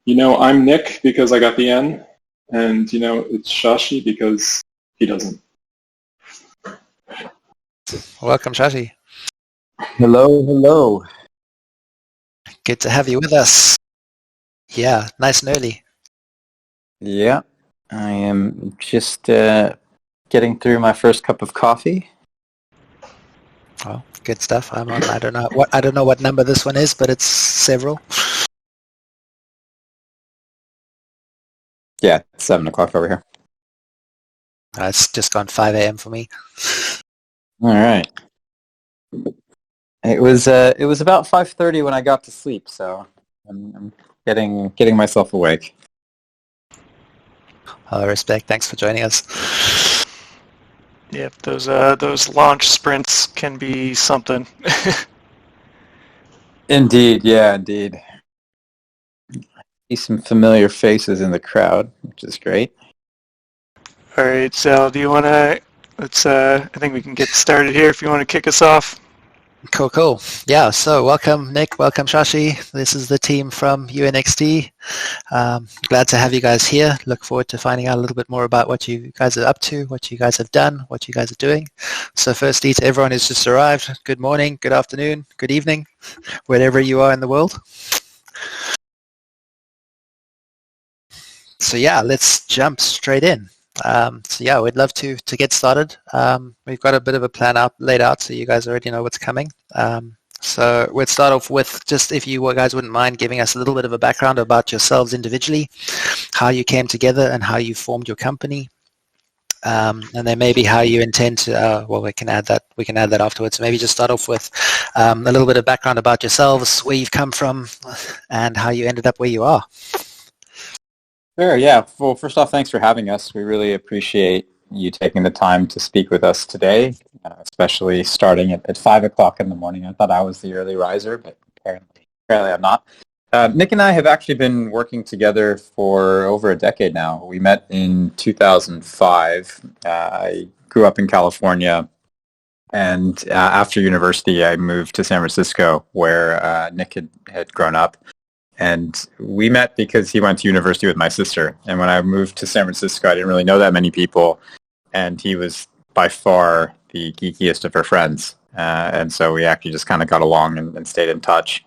I'm Nick because I got the N, and, it's Shashi because he doesn't. Welcome, Shashi. Hello. Good to have you with us. Yeah, nice and early. Yeah, I am just getting through my first cup of coffee. Oh, good stuff. I'm on. I don't know what number this one is, but it's several. Yeah, it's 7 o'clock over here. It's just gone 5 a.m. for me. All right. It was about 5:30 when I got to sleep, so I'm getting myself awake. Respect. Thanks for joining us. Yep, those launch sprints can be something. Indeed. See some familiar faces in the crowd, which is great. All right, Sal, do you want to? I think we can get started here. If you want to kick us off. Cool. Yeah, so welcome, Nick. Welcome, Shashi. This is the team from UNXD. Glad to have you guys here. Look forward to finding out a little bit more about what you guys are up to, what you guys have done, what you guys are doing. So firstly, to everyone who's just arrived, good morning, good afternoon, good evening, wherever you are in the world. So yeah, let's jump straight in. We'd love to get started. We've got a bit of a plan laid out, so you guys already know what's coming. So we'd start off with just, if you guys wouldn't mind giving us a little bit of a background about yourselves individually, how you came together and how you formed your company, and then maybe how you intend to. We can add that afterwards. Maybe just start off with a little bit of background about yourselves, where you've come from, and how you ended up where you are. Sure, yeah. Well, first off, thanks for having us. We really appreciate you taking the time to speak with us today, especially starting at 5 o'clock in the morning. I thought I was the early riser, but apparently I'm not. Nick and I have actually been working together for over a decade now. We met in 2005. I grew up in California, and after university, I moved to San Francisco, where Nick had grown up. And we met because he went to university with my sister. And when I moved to San Francisco, I didn't really know that many people. And he was by far the geekiest of her friends. And so we actually just kind of got along and stayed in touch.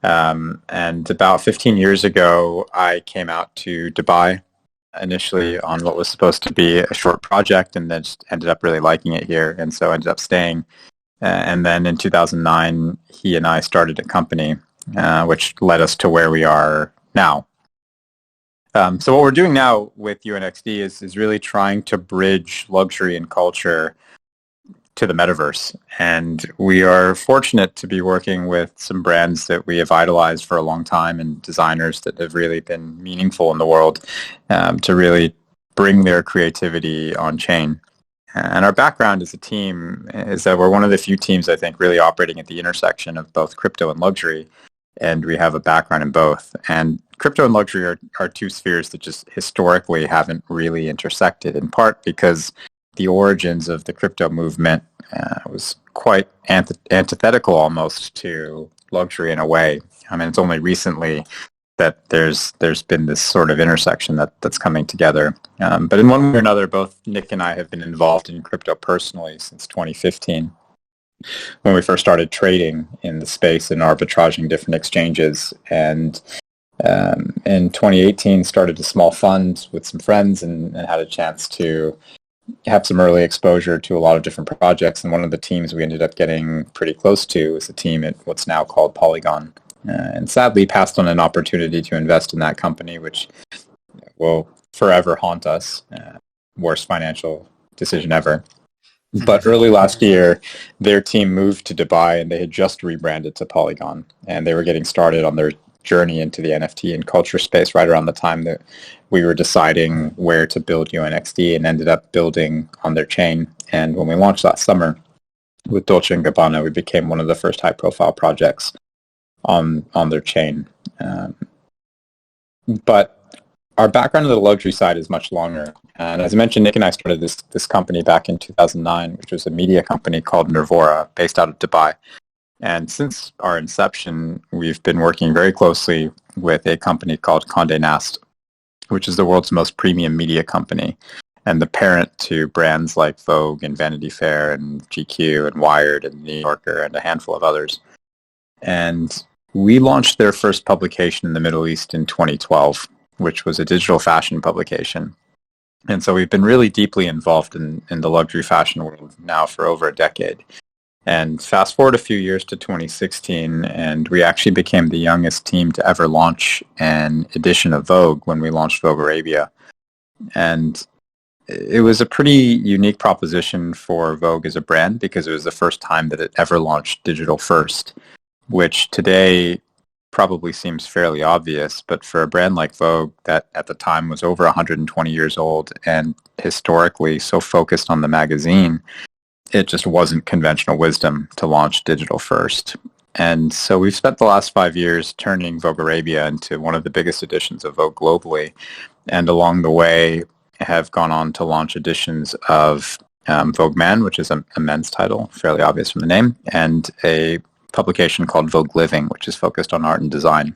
And about 15 years ago, I came out to Dubai initially on what was supposed to be a short project, and then just ended up really liking it here. And so I ended up staying. And then in 2009, he and I started a company, which led us to where we are now. So what we're doing now with UNXD is really trying to bridge luxury and culture to the metaverse. And we are fortunate to be working with some brands that we have idolized for a long time, and designers that have really been meaningful in the world, to really bring their creativity on chain. And our background as a team is that we're one of the few teams, I think, really operating at the intersection of both crypto and luxury. And we have a background in both. And crypto and luxury are two spheres that just historically haven't really intersected, in part because the origins of the crypto movement was quite antithetical almost to luxury in a way. I mean, it's only recently that there's been this sort of intersection that's coming together. But in one way or another, both Nick and I have been involved in crypto personally since 2015. When we first started trading in the space and arbitraging different exchanges, and in 2018 started a small fund with some friends and had a chance to have some early exposure to a lot of different projects. And one of the teams we ended up getting pretty close to was a team at what's now called Polygon, and sadly passed on an opportunity to invest in that company, which will forever haunt us. Worst financial decision ever. But early last year, their team moved to Dubai, and they had just rebranded to Polygon. And they were getting started on their journey into the NFT and culture space right around the time that we were deciding where to build UNXD, and ended up building on their chain. And when we launched last summer with Dolce & Gabbana, we became one of the first high-profile projects on their chain. But our background on the luxury side is much longer. And as I mentioned, Nick and I started this company back in 2009, which was a media company called Nervora, based out of Dubai. And since our inception, we've been working very closely with a company called Condé Nast, which is the world's most premium media company and the parent to brands like Vogue and Vanity Fair and GQ and Wired and New Yorker and a handful of others. And we launched their first publication in the Middle East in 2012, which was a digital fashion publication. And so we've been really deeply involved in the luxury fashion world now for over a decade. And fast forward a few years to 2016, and we actually became the youngest team to ever launch an edition of Vogue when we launched Vogue Arabia. And it was a pretty unique proposition for Vogue as a brand because it was the first time that it ever launched digital first, which today probably seems fairly obvious, but for a brand like Vogue that at the time was over 120 years old and historically so focused on the magazine, it just wasn't conventional wisdom to launch digital first. And so we've spent the last 5 years turning Vogue Arabia into one of the biggest editions of Vogue globally, and along the way have gone on to launch editions of Vogue Man, which is a men's title, fairly obvious from the name, and a publication called Vogue Living, which is focused on art and design.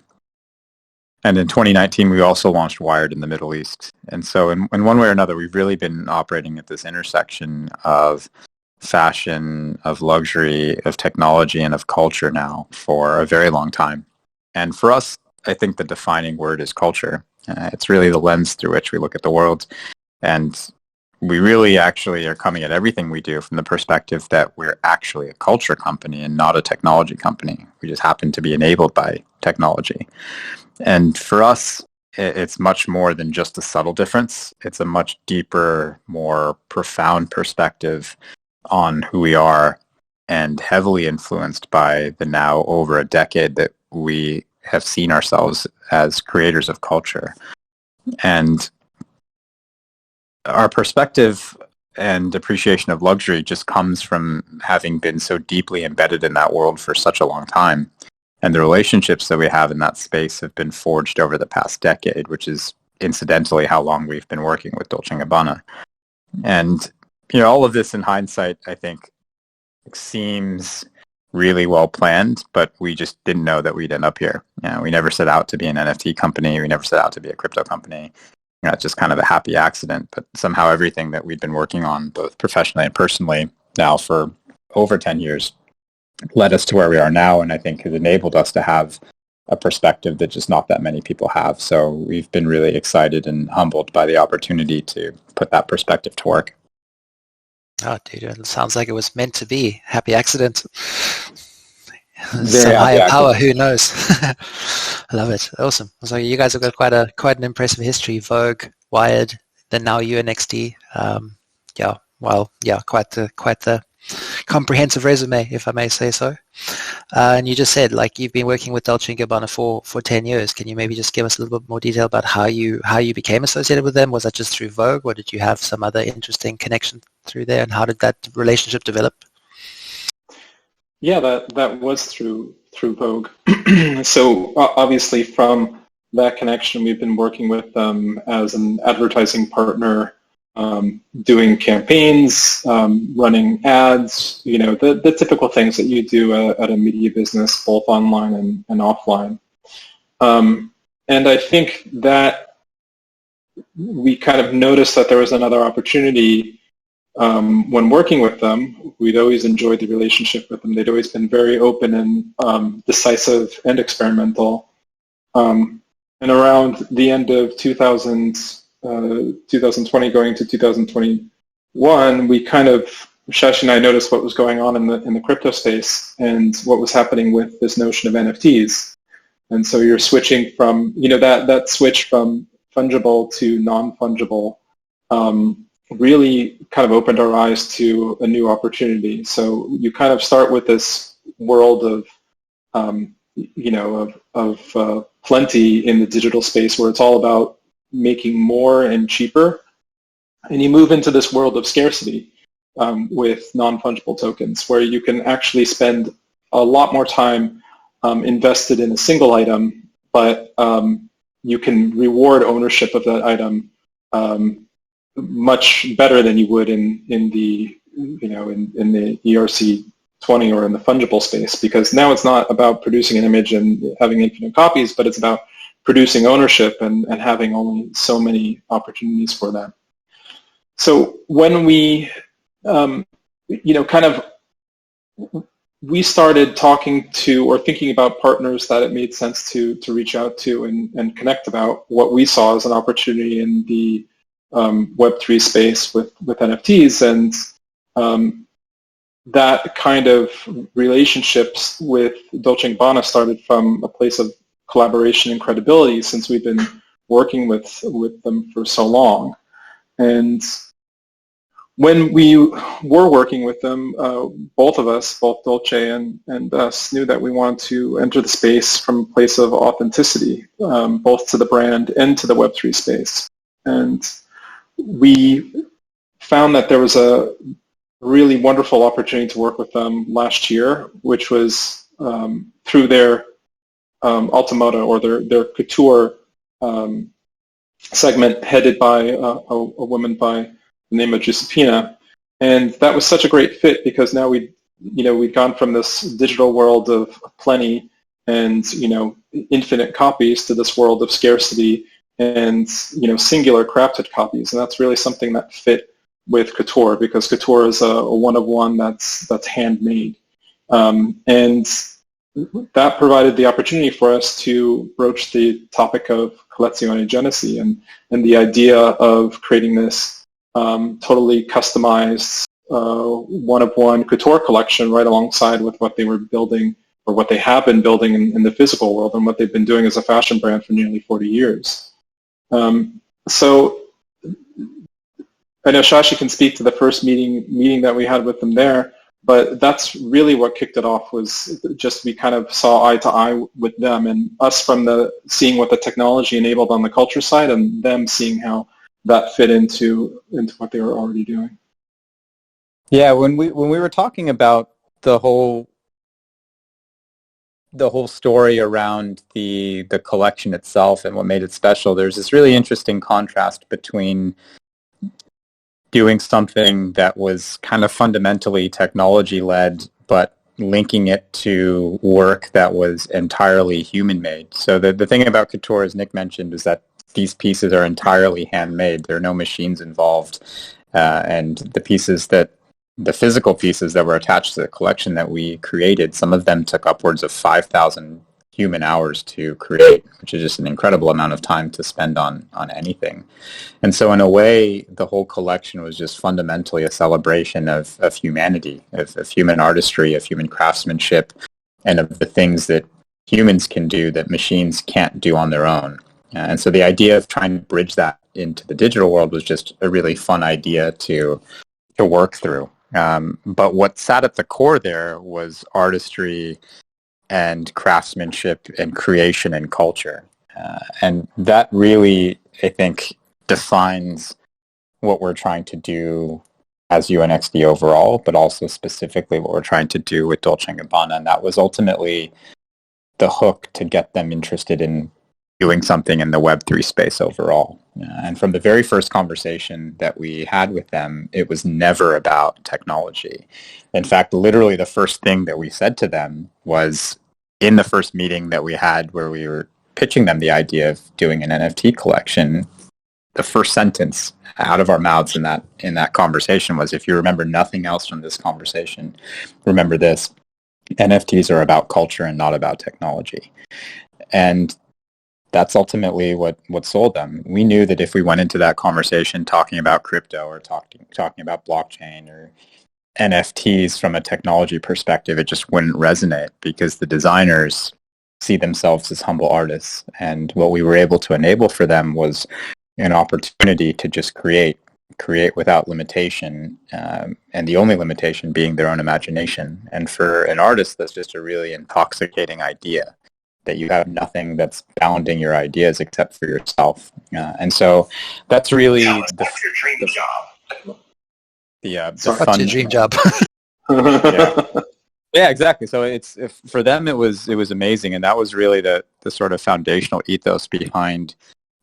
And in 2019, we also launched Wired in the Middle East. And so in one way or another, we've really been operating at this intersection of fashion, of luxury, of technology, and of culture now for a very long time. And for us, I think the defining word is culture. It's really the lens through which we look at the world. And we really actually are coming at everything we do from the perspective that we're actually a culture company and not a technology company. We just happen to be enabled by technology. And for us, it's much more than just a subtle difference. It's a much deeper, more profound perspective on who we are, and heavily influenced by the now over a decade that we have seen ourselves as creators of culture. And our perspective and appreciation of luxury just comes from having been so deeply embedded in that world for such a long time. And the relationships that we have in that space have been forged over the past decade, which is incidentally how long we've been working with Dolce & Gabbana. And all of this in hindsight, I think, seems really well planned, but we just didn't know that we'd end up here. We never set out to be an NFT company. We never set out to be a crypto company. It's just kind of a happy accident, but somehow everything that we'd been working on, both professionally and personally, now for over 10 years, led us to where we are now, and I think has enabled us to have a perspective that just not that many people have. So we've been really excited and humbled by the opportunity to put that perspective to work. Oh, dude, it sounds like it was meant to be. Happy accident. Very Some higher happy power, accident. who knows? I love it. Awesome. So you guys have got quite an impressive history. Vogue, Wired, then now UNXD. Quite the comprehensive resume, if I may say so. And you just said, like, you've been working with Dolce & Gabbana for 10 years. Can you maybe just give us a little bit more detail about how you became associated with them? Was that just through Vogue, or did you have some other interesting connection through there? And how did that relationship develop? Yeah, that was through Vogue. So obviously from that connection, we've been working with them as an advertising partner, doing campaigns, running ads, the typical things that you do at a media business, both online and offline. And I think that we kind of noticed that there was another opportunity when working with them. We'd always enjoyed the relationship with them. They'd always been very open and decisive and experimental. And around the end of 2020 going to 2021, we kind of, Shashi and I noticed what was going on in the crypto space and what was happening with this notion of NFTs. And so you're switching from, that switch from fungible to non-fungible really kind of opened our eyes to a new opportunity. So you kind of start with this world of plenty in the digital space where it's all about making more and cheaper, and you move into this world of scarcity with non-fungible tokens, where you can actually spend a lot more time invested in a single item, but you can reward ownership of that item much better than you would in the ERC20 20 or in the fungible space, because now it's not about producing an image and having infinite copies, but it's about producing ownership and having only so many opportunities for that. So when we, we started talking to or thinking about partners that it made sense to reach out to and connect about what we saw as an opportunity in the Web3 space with NFTs, and that kind of relationships with Dolce & Gabbana started from a place of collaboration and credibility, since we've been working with them for so long. And when we were working with them, both of us, both Dolce and us, knew that we wanted to enter the space from a place of authenticity, both to the brand and to the Web3 space. And we found that there was a really wonderful opportunity to work with them last year, which was through their Ultimata, or their couture segment, headed by a woman by the name of Giuseppina. And that was such a great fit, because now we'd gone from this digital world of plenty and infinite copies to this world of scarcity and singular crafted copies. And that's really something that fit with couture, because couture is a one-of-one that's handmade. And that provided the opportunity for us to broach the topic of collezione genesi and the idea of creating this totally customized one-of-one couture collection right alongside with what they were building, or what they have been building in the physical world, and what they've been doing as a fashion brand for nearly 40 years. So I know Shashi can speak to the first meeting that we had with them there, but that's really what kicked it off, was just we kind of saw eye to eye with them, and us from seeing what the technology enabled on the culture side, and them seeing how that fit into what they were already doing. Yeah, when we were talking about the whole story around the collection itself and what made it special, there's this really interesting contrast between doing something that was kind of fundamentally technology-led, but linking it to work that was entirely human-made. So the thing about couture, as Nick mentioned, is that these pieces are entirely handmade. There are no machines involved, and the physical pieces that were attached to the collection that we created, some of them took upwards of 5,000 human hours to create, which is just an incredible amount of time to spend on anything. And so in a way, the whole collection was just fundamentally a celebration of humanity, of human artistry, of human craftsmanship, and of the things that humans can do that machines can't do on their own. And so the idea of trying to bridge that into the digital world was just a really fun idea to work through. But what sat at the core there was artistry and craftsmanship and creation and culture. And that really, I think, defines what we're trying to do as UNXD overall, but also specifically what we're trying to do with Dolce & Gabbana. And that was ultimately the hook to get them interested in doing something in the Web3 space overall. And from the very first conversation that we had with them, it was never about technology. In fact, literally the first thing that we said to them was, in the first meeting that we had where we were pitching them the idea of doing an NFT collection, the first sentence out of our mouths in that conversation was, if you remember nothing else from this conversation, remember this: NFTs are about culture and not about technology. And that's ultimately what sold them. We knew that if we went into that conversation talking about crypto or talking about blockchain or NFTs from a technology perspective, it just wouldn't resonate, because the designers see themselves as humble artists. And what we were able to enable for them was an opportunity to just create without limitation, and the only limitation being their own imagination. And for an artist, that's just a really intoxicating idea, that you have nothing that's bounding your ideas except for yourself. And so that's really your dream job. The What's fun your dream job? Yeah, exactly. So for them, it was amazing, and that was really the sort of foundational ethos behind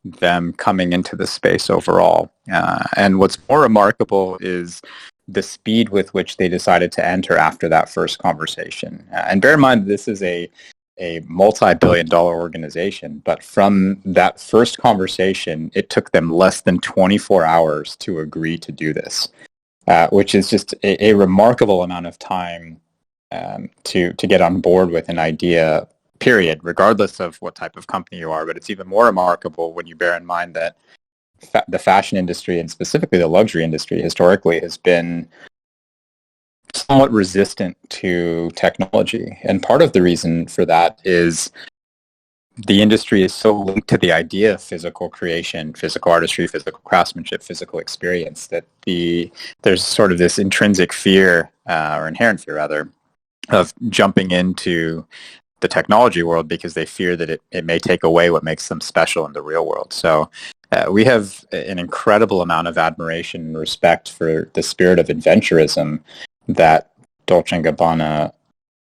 them coming into the space overall. And what's more remarkable is the speed with which they decided to enter after that first conversation. And bear in mind, this is a multi-billion-dollar organization, but from that first conversation, it took them less than 24 hours to agree to do this, which is just a remarkable amount of time to get on board with an idea, period, regardless of what type of company you are. But it's even more remarkable when you bear in mind that the fashion industry, and specifically the luxury industry, historically has been somewhat resistant to technology. And part of the reason for that is the industry is so linked to the idea of physical creation, physical artistry, physical craftsmanship, physical experience, that there's sort of this intrinsic fear, or inherent fear rather, of jumping into the technology world because they fear that it may take away what makes them special in the real world. So we have an incredible amount of admiration and respect for the spirit of adventurism that Dolce & Gabbana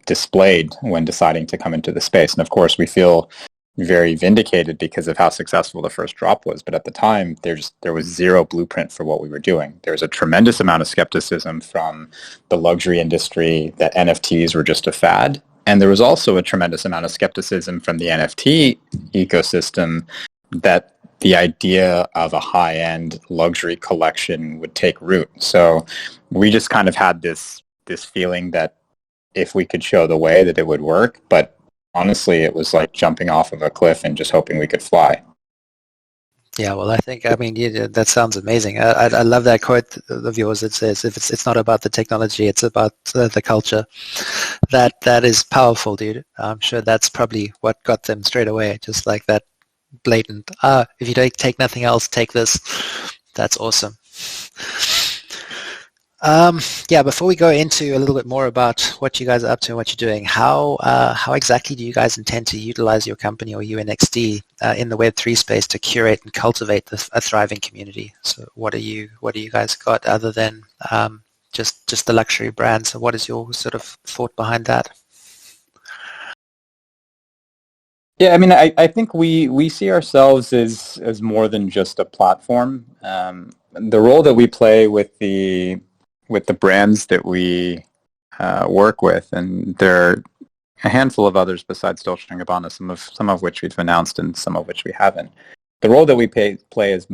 displayed when deciding to come into the space. And of course, we feel very vindicated because of how successful the first drop was. But at the time, there was zero blueprint for what we were doing. There was a tremendous amount of skepticism from the luxury industry that NFTs were just a fad. And there was also a tremendous amount of skepticism from the NFT ecosystem that the idea of a high-end luxury collection would take root. So we just kind of had this feeling that if we could show the way, that it would work. But honestly, it was like jumping off of a cliff and just hoping we could fly. Yeah, well, that sounds amazing. I love that quote of yours that says, "If it's not about the technology, it's about the culture." That is powerful, dude. I'm sure that's probably what got them straight away, just like that blatant. If you don't take nothing else, take this. That's awesome. Before we go into a little bit more about what you guys are up to and what you're doing, how exactly do you guys intend to utilize your company or UNXD in the Web3 space to curate and cultivate a thriving community? So what do you guys got other than just the luxury brand? So what is your sort of thought behind that? Yeah, I mean, I think we see ourselves as more than just a platform. The role that we play with the brands that we work with, and there are a handful of others besides Dolce & Gabbana, some of which we've announced and some of which we haven't. The role that we play is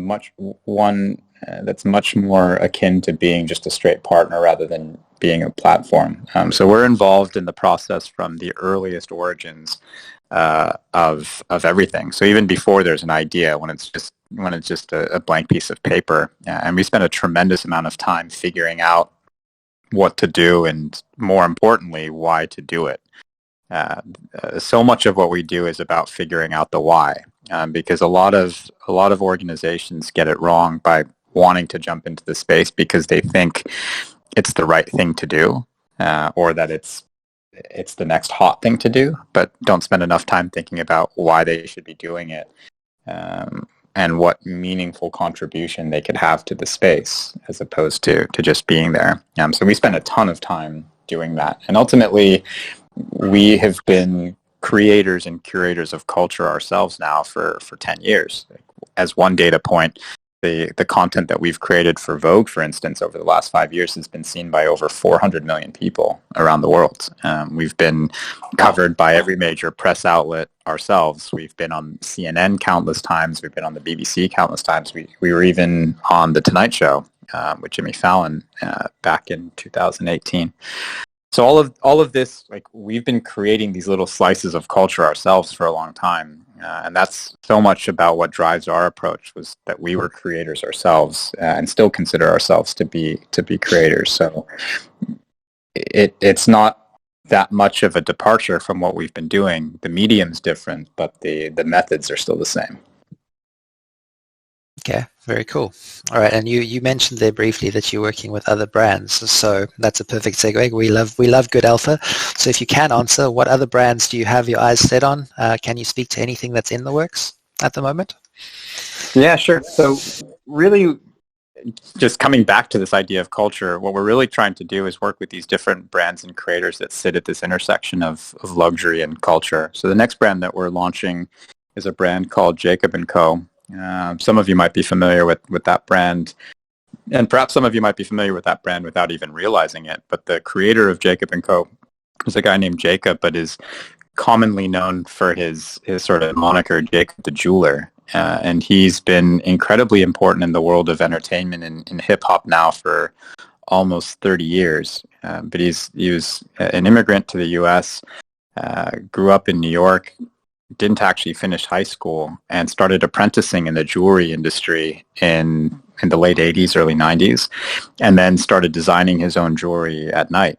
one that's much more akin to being just a straight partner rather than being a platform. So we're involved in the process from the earliest origins of everything. So even before there's an idea, when it's just a blank piece of paper, and we spend a tremendous amount of time figuring out what to do and, more importantly, why to do it. So much of what we do is about figuring out the why, because a lot of organizations get it wrong by wanting to jump into the space because they think it's the right thing to do, or that it's the next hot thing to do, but don't spend enough time thinking about why they should be doing it, and what meaningful contribution they could have to the space as opposed to just being there. So we spend a ton of time doing that. And ultimately, we have been creators and curators of culture ourselves now for 10 years. As one data point, the content that we've created for Vogue, for instance, over the last 5 years has been seen by over 400 million people around the world. We've been covered by every major press outlet ourselves. We've been on CNN countless times. We've been on the BBC countless times. We were even on The Tonight Show with Jimmy Fallon back in 2018. So all of this, like, we've been creating these little slices of culture ourselves for a long time, and that's so much about what drives our approach, was that we were creators ourselves and still consider ourselves to be creators. So it's not that much of a departure from what we've been doing. The medium's different, but the methods are still the same. Okay, very cool. All right, and you mentioned there briefly that you're working with other brands, so that's a perfect segue. We love good alpha. So if you can answer, what other brands do you have your eyes set on? Can you speak to anything that's in the works at the moment? Yeah, sure. So really, just coming back to this idea of culture, what we're really trying to do is work with these different brands and creators that sit at this intersection of luxury and culture. So the next brand that we're launching is a brand called Jacob & Co. Some of you might be familiar with that brand. And perhaps some of you might be familiar with that brand without even realizing it, but the creator of Jacob & Co. is a guy named Jacob, but is commonly known for his sort of moniker, Jacob the Jeweler. And he's been incredibly important in the world of entertainment and in hip-hop now for almost 30 years. But he was an immigrant to the U.S., grew up in New York, didn't actually finish high school, and started apprenticing in the jewelry industry in the late 80s, early 90s, and then started designing his own jewelry at night.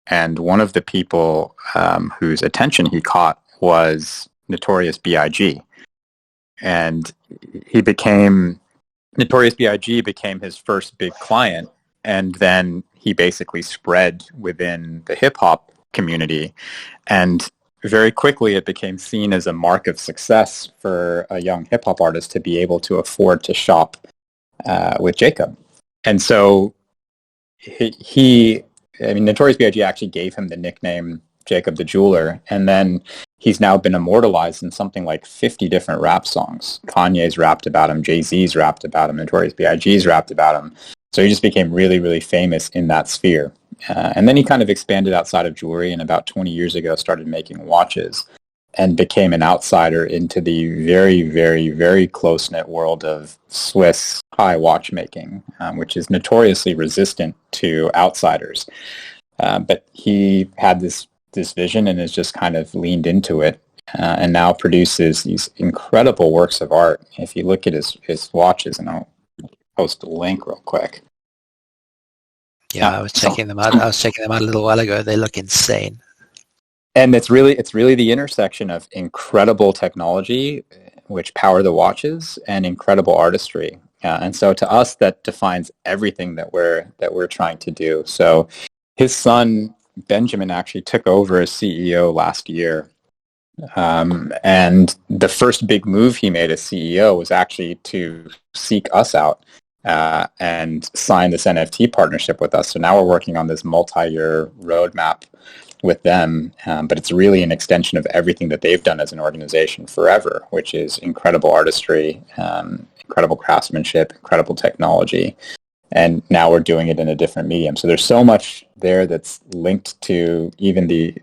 And one of the people whose attention he caught was Notorious B.I.G. And Notorious B.I.G. became his first big client, and then he basically spread within the hip-hop community. And very quickly it became seen as a mark of success for a young hip-hop artist to be able to afford to shop with Jacob. And so Notorious B.I.G. actually gave him the nickname Jacob the Jeweler, and then he's now been immortalized in something like 50 different rap songs. Kanye's rapped about him, Jay-Z's rapped about him, Notorious B.I.G.'s rapped about him. So he just became really, really famous in that sphere. And then he kind of expanded outside of jewelry, and about 20 years ago started making watches and became an outsider into the very, very, very close-knit world of Swiss high watchmaking, which is notoriously resistant to outsiders. But he had this vision and has just kind of leaned into it, and now produces these incredible works of art. If you look at his watches, and I'll post a link real quick. Yeah, I was checking them out. I was checking them out a little while ago. They look insane. And it's really the intersection of incredible technology, which power the watches, and incredible artistry. And so to us, that defines everything that we're trying to do. So his son Benjamin actually took over as CEO last year. And the first big move he made as CEO was actually to seek us out and sign this NFT partnership with us. So now we're working on this multi-year roadmap with them, but it's really an extension of everything that they've done as an organization forever, which is incredible artistry, incredible craftsmanship, incredible technology. And now we're doing it in a different medium. So there's so much there that's linked to even the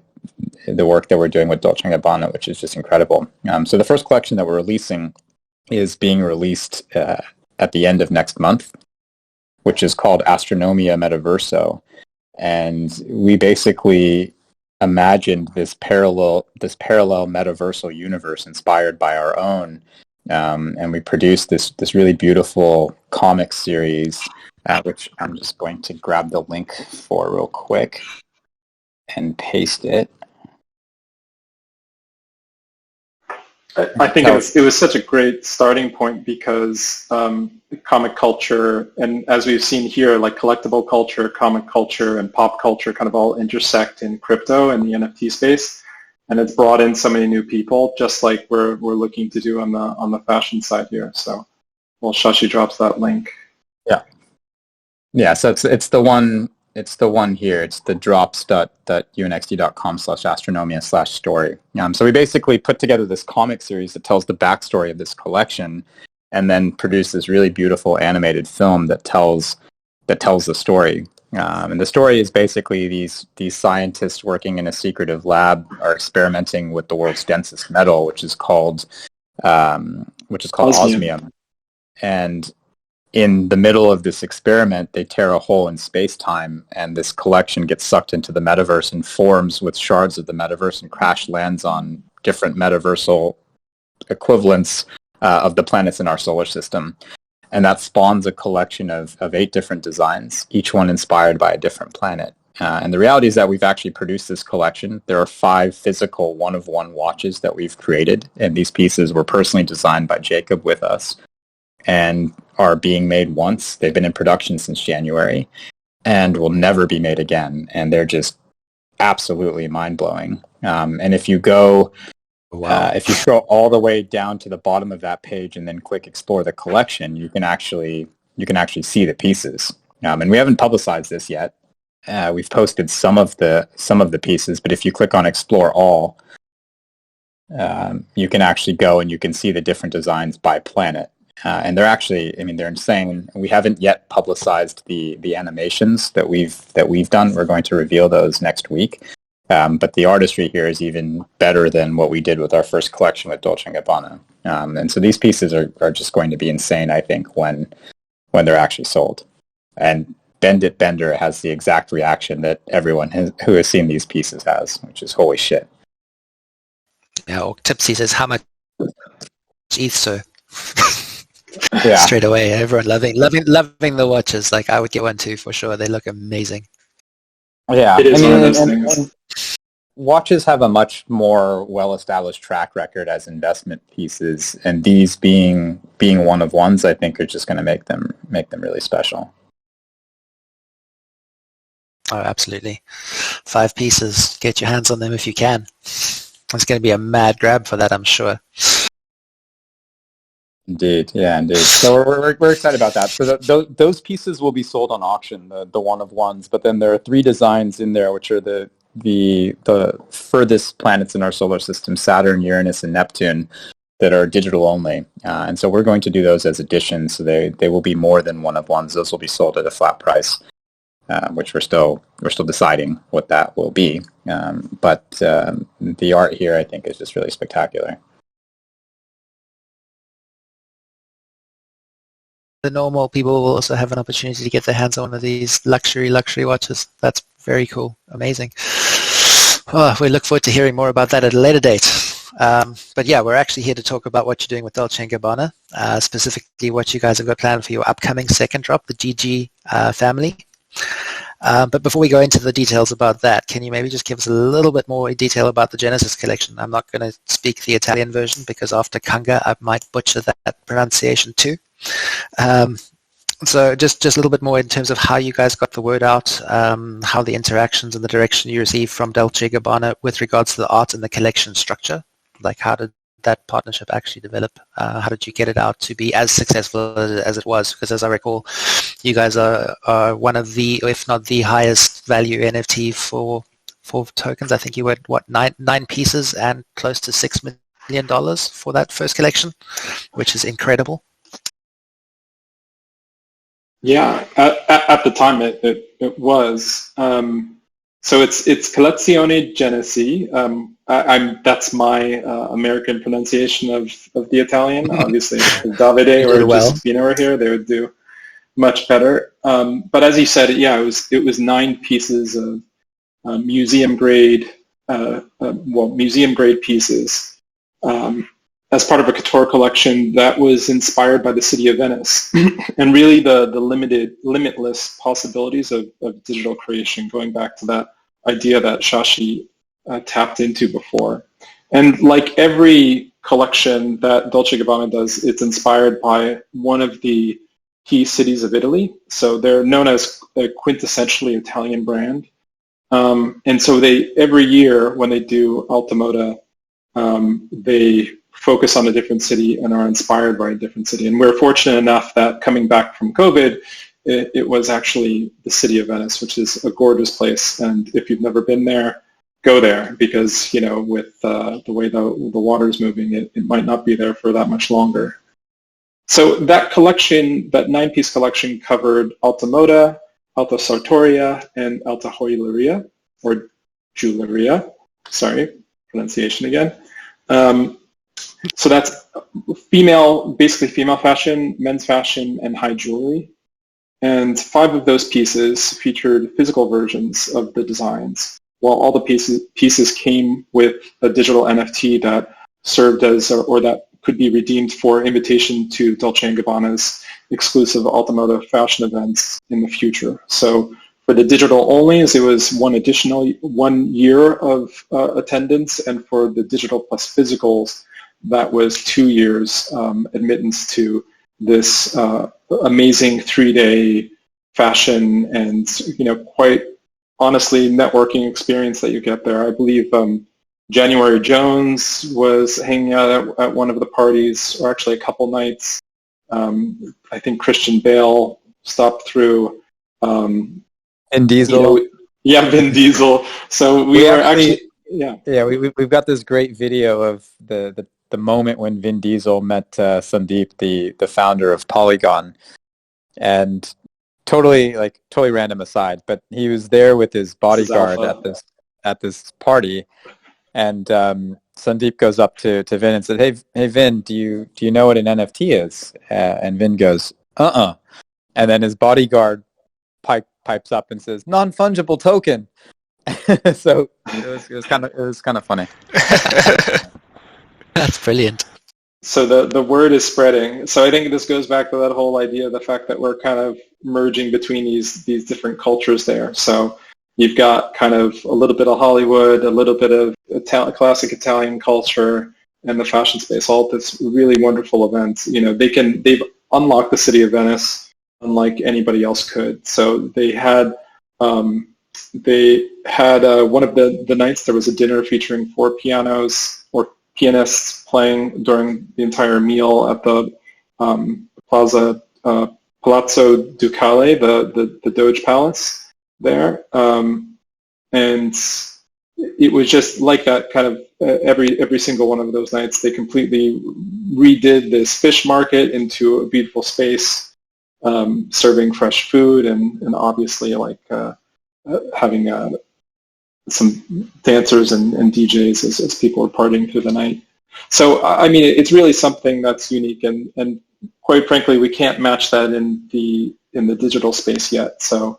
work that we're doing with Dolce & Gabbana, which is just incredible. So the first collection that we're releasing is being released at the end of next month, which is called Astronomia Metaverso. And we basically imagined this parallel metaversal universe inspired by our own. And we produced this really beautiful comic series, which I'm just going to grab the link for real quick and paste it. I think it was such a great starting point because comic culture, and as we've seen here, like collectible culture, comic culture, and pop culture kind of all intersect in crypto and the NFT space, and it's brought in so many new people, just like we're looking to do on the fashion side here. So, well, Shashi drops that link. Yeah. So it's the one. It's the one here. It's the drops.unxd.com/astronomia/story. So we basically put together this comic series that tells the backstory of this collection, and then produce this really beautiful animated film that tells the story. And the story is basically these scientists working in a secretive lab are experimenting with the world's densest metal, which is called osmium. And in the middle of this experiment, they tear a hole in space-time, and this collection gets sucked into the metaverse and forms with shards of the metaverse and crash lands on different metaversal equivalents of the planets in our solar system. And that spawns a collection of 8 different designs, each one inspired by a different planet. And the reality is that we've actually produced this collection. There are 5 physical one-of-one watches that we've created, and these pieces were personally designed by Jacob with us and are being made once. They've been in production since January and will never be made again. And they're just absolutely mind-blowing. And if you go, if you scroll all the way down to the bottom of that page and then click Explore the Collection, you can actually see the pieces. And we haven't publicized this yet. We've posted some of the pieces, but if you click on Explore All, you can actually go and you can see the different designs by planet. And they're actually, I mean, they're insane. We haven't yet publicized the animations that we've done. We're going to reveal those next week. But the artistry here is even better than what we did with our first collection with Dolce & Gabbana. And so these pieces are just going to be insane, I think, when they're actually sold. And Bend It Bender has the exact reaction that everyone who has seen these pieces has, which is holy shit. Yeah, or Tipsy says, how much ETH, sir? Yeah. Straight away, everyone loving the watches. Like, I would get one too, for sure. They look amazing. Yeah. It is one of those and things. Watches have a much more well-established track record as investment pieces, and these being one of ones, I think, are just going to make them really special. Oh, absolutely. 5 pieces. Get your hands on them if you can. It's going to be a mad grab for that, I'm sure. Indeed, yeah, indeed. So we're excited about that. So those pieces will be sold on auction, the one of ones. But then there are 3 designs in there, which are the furthest planets in our solar system, Saturn, Uranus, and Neptune, that are digital only. And so we're going to do those as additions. So they will be more than one of ones. Those will be sold at a flat price, which we're still deciding what that will be. But the art here, I think, is just really spectacular. The normal people will also have an opportunity to get their hands on one of these luxury watches. That's very cool. Amazing. Oh, we look forward to hearing more about that at a later date. But yeah, we're actually here to talk about what you're doing with Dolce & Gabbana, specifically what you guys have got planned for your upcoming second drop, the GG family. But before we go into the details about that, can you maybe just give us a little bit more detail about the Genesis collection? I'm not going to speak the Italian version because after Kanga, I might butcher that pronunciation too. So just a little bit more in terms of how you guys got the word out, how the interactions and the direction you received from Dolce & Gabbana with regards to the art and the collection structure. Like, how did that partnership actually develop? How did you get it out to be as successful as it was? Because as I recall, you guys are one of the, if not the highest value NFT for tokens. I think you were, what, nine pieces and close to $6 million for that first collection, which is incredible. Yeah, at the time it was. So it's Collezione Genesi. That's my American pronunciation of the Italian. Obviously, if Davide or Giuseppino were here, they would do much better. But as you said, yeah, it was 9 pieces of museum grade pieces. As part of a couture collection that was inspired by the city of Venice, and really the limitless possibilities of digital creation, going back to that idea that Shashi tapped into before. And like every collection that Dolce & Gabbana does, it's inspired by one of the key cities of Italy. So they're known as a quintessentially Italian brand. And so every year when they do Alta Moda, they focus on a different city and are inspired by a different city. And we're fortunate enough that coming back from COVID, it was actually the city of Venice, which is a gorgeous place. And if you've never been there, go there, because, you know, with the way the water is moving, it might not be there for that much longer. So that collection, that 9-piece collection, covered Alta Moda, Alta Sartoria, and Alta Joyeria, or Jewelleria. Sorry, pronunciation again. So that's basically female fashion, men's fashion, and high jewelry. And 5 of those pieces featured physical versions of the designs, while all the pieces came with a digital NFT that served as, or that could be redeemed for invitation to Dolce & Gabbana's exclusive Alta Moda fashion events in the future. So for the digital onlys, it was 1 year of attendance, and for the digital plus physicals, that was 2 years admittance to this amazing 3-day fashion and, you know, quite honestly networking experience that you get there. I believe January Jones was hanging out at one of the parties, or actually a couple nights. I think Christian Bale stopped through. And Diesel. You know, yeah, Vin Diesel. So we were actually. Yeah. Yeah, we've got this great video of the the moment when Vin Diesel met Sandeep, the founder of Polygon, and totally random aside, but he was there with his bodyguard at this party, and Sandeep goes up to Vin and said, "Hey Vin, do you know what an NFT is?" And Vin goes, "Uh-uh." And then his bodyguard pipes up and says, "Non-fungible token." So it was kind of funny. That's brilliant. So the word is spreading. So I think this goes back to that whole idea, the fact that we're kind of merging between these different cultures there. So you've got kind of a little bit of Hollywood, a little bit of classic Italian culture, and the fashion space. All this really wonderful events. They've unlocked the city of Venice unlike anybody else could. So they had one of the nights. There was a dinner featuring 4 pianos or pianists playing during the entire meal at the Palazzo Ducale, the Doge Palace there, and it was just like that kind of every single one of those nights. They completely redid this fish market into a beautiful space, serving fresh food and obviously having some dancers and DJs as people are partying through the night. So, I mean, it's really something that's unique, and quite frankly, we can't match that in the digital space yet. So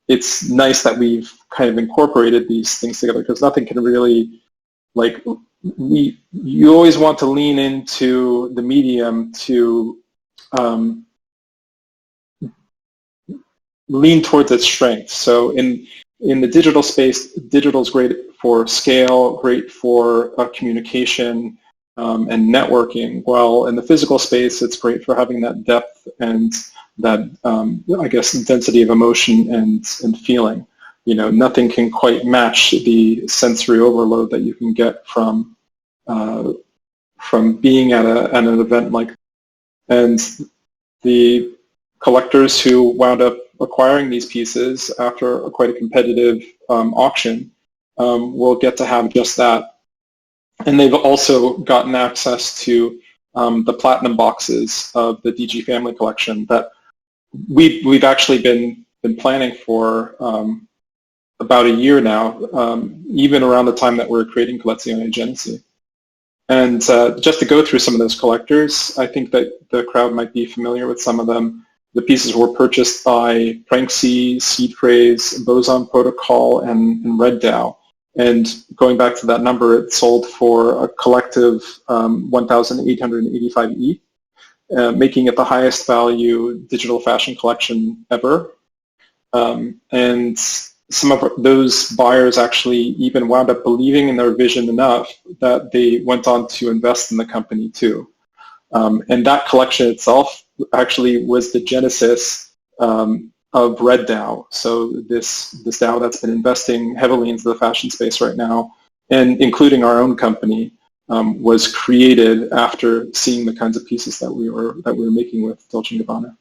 it's nice that we've kind of incorporated these things together, because nothing can really, you always want to lean into the medium to lean towards its strengths. So in the digital space, digital is great for scale, great for communication and networking. While in the physical space, it's great for having that depth and that, I guess, density of emotion and feeling. Nothing can quite match the sensory overload that you can get from being at an event like that. And the collectors who wound up acquiring these pieces after quite a competitive auction will get to have just that. And they've also gotten access to the platinum boxes of the DG family collection that we've actually been planning for about a year now, even around the time that we're creating Collezione Genesi. And just to go through some of those collectors, I think that the crowd might be familiar with some of them. The pieces were purchased by Pranksy, Seed Phrase, Boson Protocol, and Red DAO. And going back to that number, it sold for a collective 1,885 ETH, making it the highest value digital fashion collection ever. And some of those buyers actually even wound up believing in their vision enough that they went on to invest in the company too. And that collection itself actually was the genesis of Red DAO. So this DAO that's been investing heavily into the fashion space right now, and including our own company, was created after seeing the kinds of pieces that we were making with Dolce & Gabbana.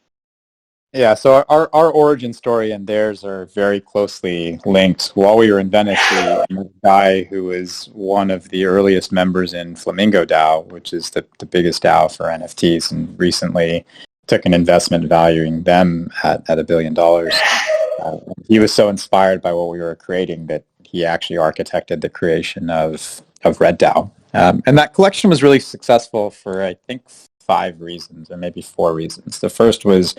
Yeah, so our origin story and theirs are very closely linked. While we were in Venice, we met a guy who was one of the earliest members in Flamingo DAO, which is the biggest DAO for NFTs, and recently took an investment valuing them at $1 billion. He was so inspired by what we were creating that he actually architected the creation of Red DAO. And that collection was really successful for, I think, 5 reasons, or maybe 4 reasons. The first was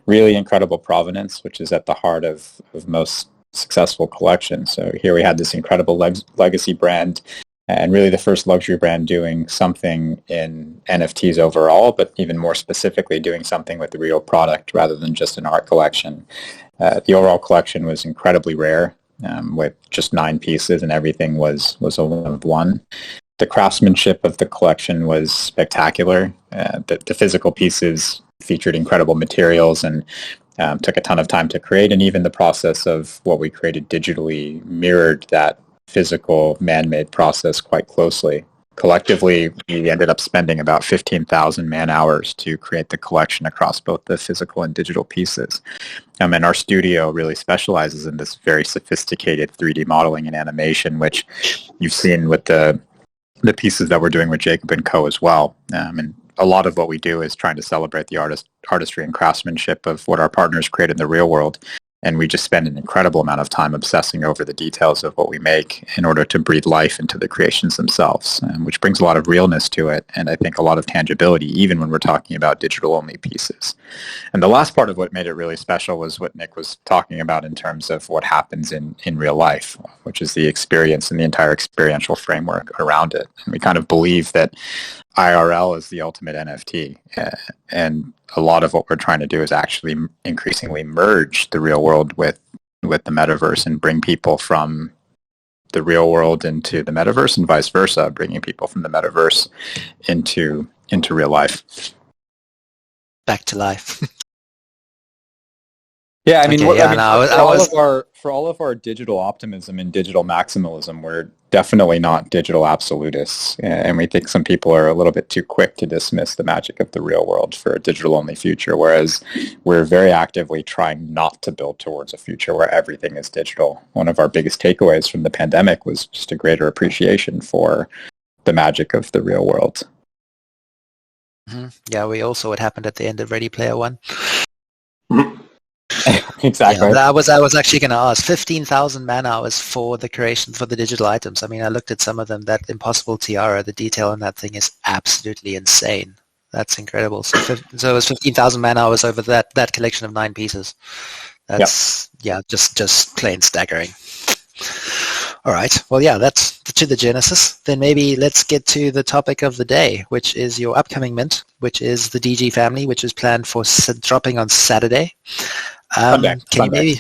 really incredible provenance, which is at the heart of most successful collections. So here we had this incredible legacy brand, and really the first luxury brand doing something in NFTs overall, but even more specifically doing something with the real product rather than just an art collection. The overall collection was incredibly rare, with just 9 pieces, and everything was a one of one. The craftsmanship of the collection was spectacular. The physical pieces featured incredible materials and took a ton of time to create, and even the process of what we created digitally mirrored that physical man-made process quite closely. Collectively, we ended up spending about 15,000 man-hours to create the collection across both the physical and digital pieces. And our studio really specializes in this very sophisticated 3D modeling and animation, which you've seen with the the pieces that we're doing with Jacob and Co. as well. And a lot of what we do is trying to celebrate the artistry and craftsmanship of what our partners create in the real world. And we just spend an incredible amount of time obsessing over the details of what we make in order to breathe life into the creations themselves, which brings a lot of realness to it, and I think a lot of tangibility, even when we're talking about digital-only pieces. And the last part of what made it really special was what Nick was talking about in terms of what happens in real life, which is the experience and the entire experiential framework around it. And we kind of believe that IRL is the ultimate NFT, and a lot of what we're trying to do is actually increasingly merge the real world with the metaverse and bring people from the real world into the metaverse and vice versa, bringing people from the metaverse into real life. Back to life. Yeah, I mean, Okay, for all of our digital optimism and digital maximalism, we're definitely not digital absolutists, and we think some people are a little bit too quick to dismiss the magic of the real world for a digital-only future, whereas we're very actively trying not to build towards a future where everything is digital. One of our biggest takeaways from the pandemic was just a greater appreciation for the magic of the real world. Mm-hmm. Yeah, we also what happened at the end of Ready Player One. Exactly. Yeah, I was actually going to ask 15,000 man hours for the creation for the digital items. I mean, I looked at some of them. That impossible tiara, the detail on that thing is absolutely insane. That's incredible. So it was 15,000 man hours over that collection of 9 pieces. That's just plain staggering. All right. Well, yeah, that's to the genesis. Then maybe let's get to the topic of the day, which is your upcoming mint, which is the DG family, which is planned for dropping on Saturday. Sunday. Can you maybe...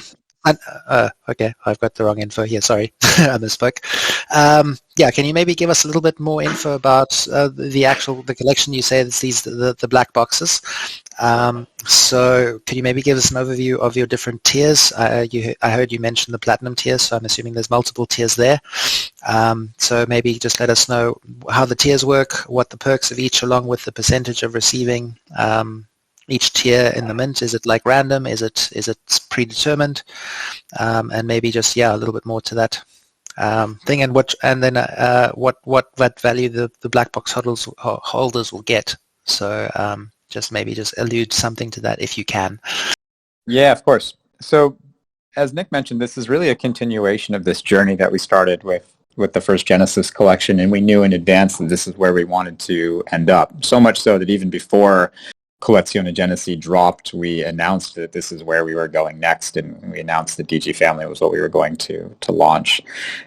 okay, I've got the wrong info here. Sorry, I misspoke. Can you maybe give us a little bit more info about the collection? You say it's the black boxes. So could you maybe give us an overview of your different tiers? I heard you mention the platinum tier, so I'm assuming there's multiple tiers there. So maybe just let us know how the tiers work, what the perks of each, along with the percentage of receiving each tier in the mint. Is it like random? Is it predetermined? And maybe just a little bit more to that thing, and what value the black box holders will get. So just allude something to that if you can. Yeah, of course. So as Nick mentioned, this is really a continuation of this journey that we started with the first Genesis collection, and we knew in advance that this is where we wanted to end up. So much so that even before Collezione Genesi dropped, we announced that this is where we were going next, and we announced that DG Family was what we were going to launch.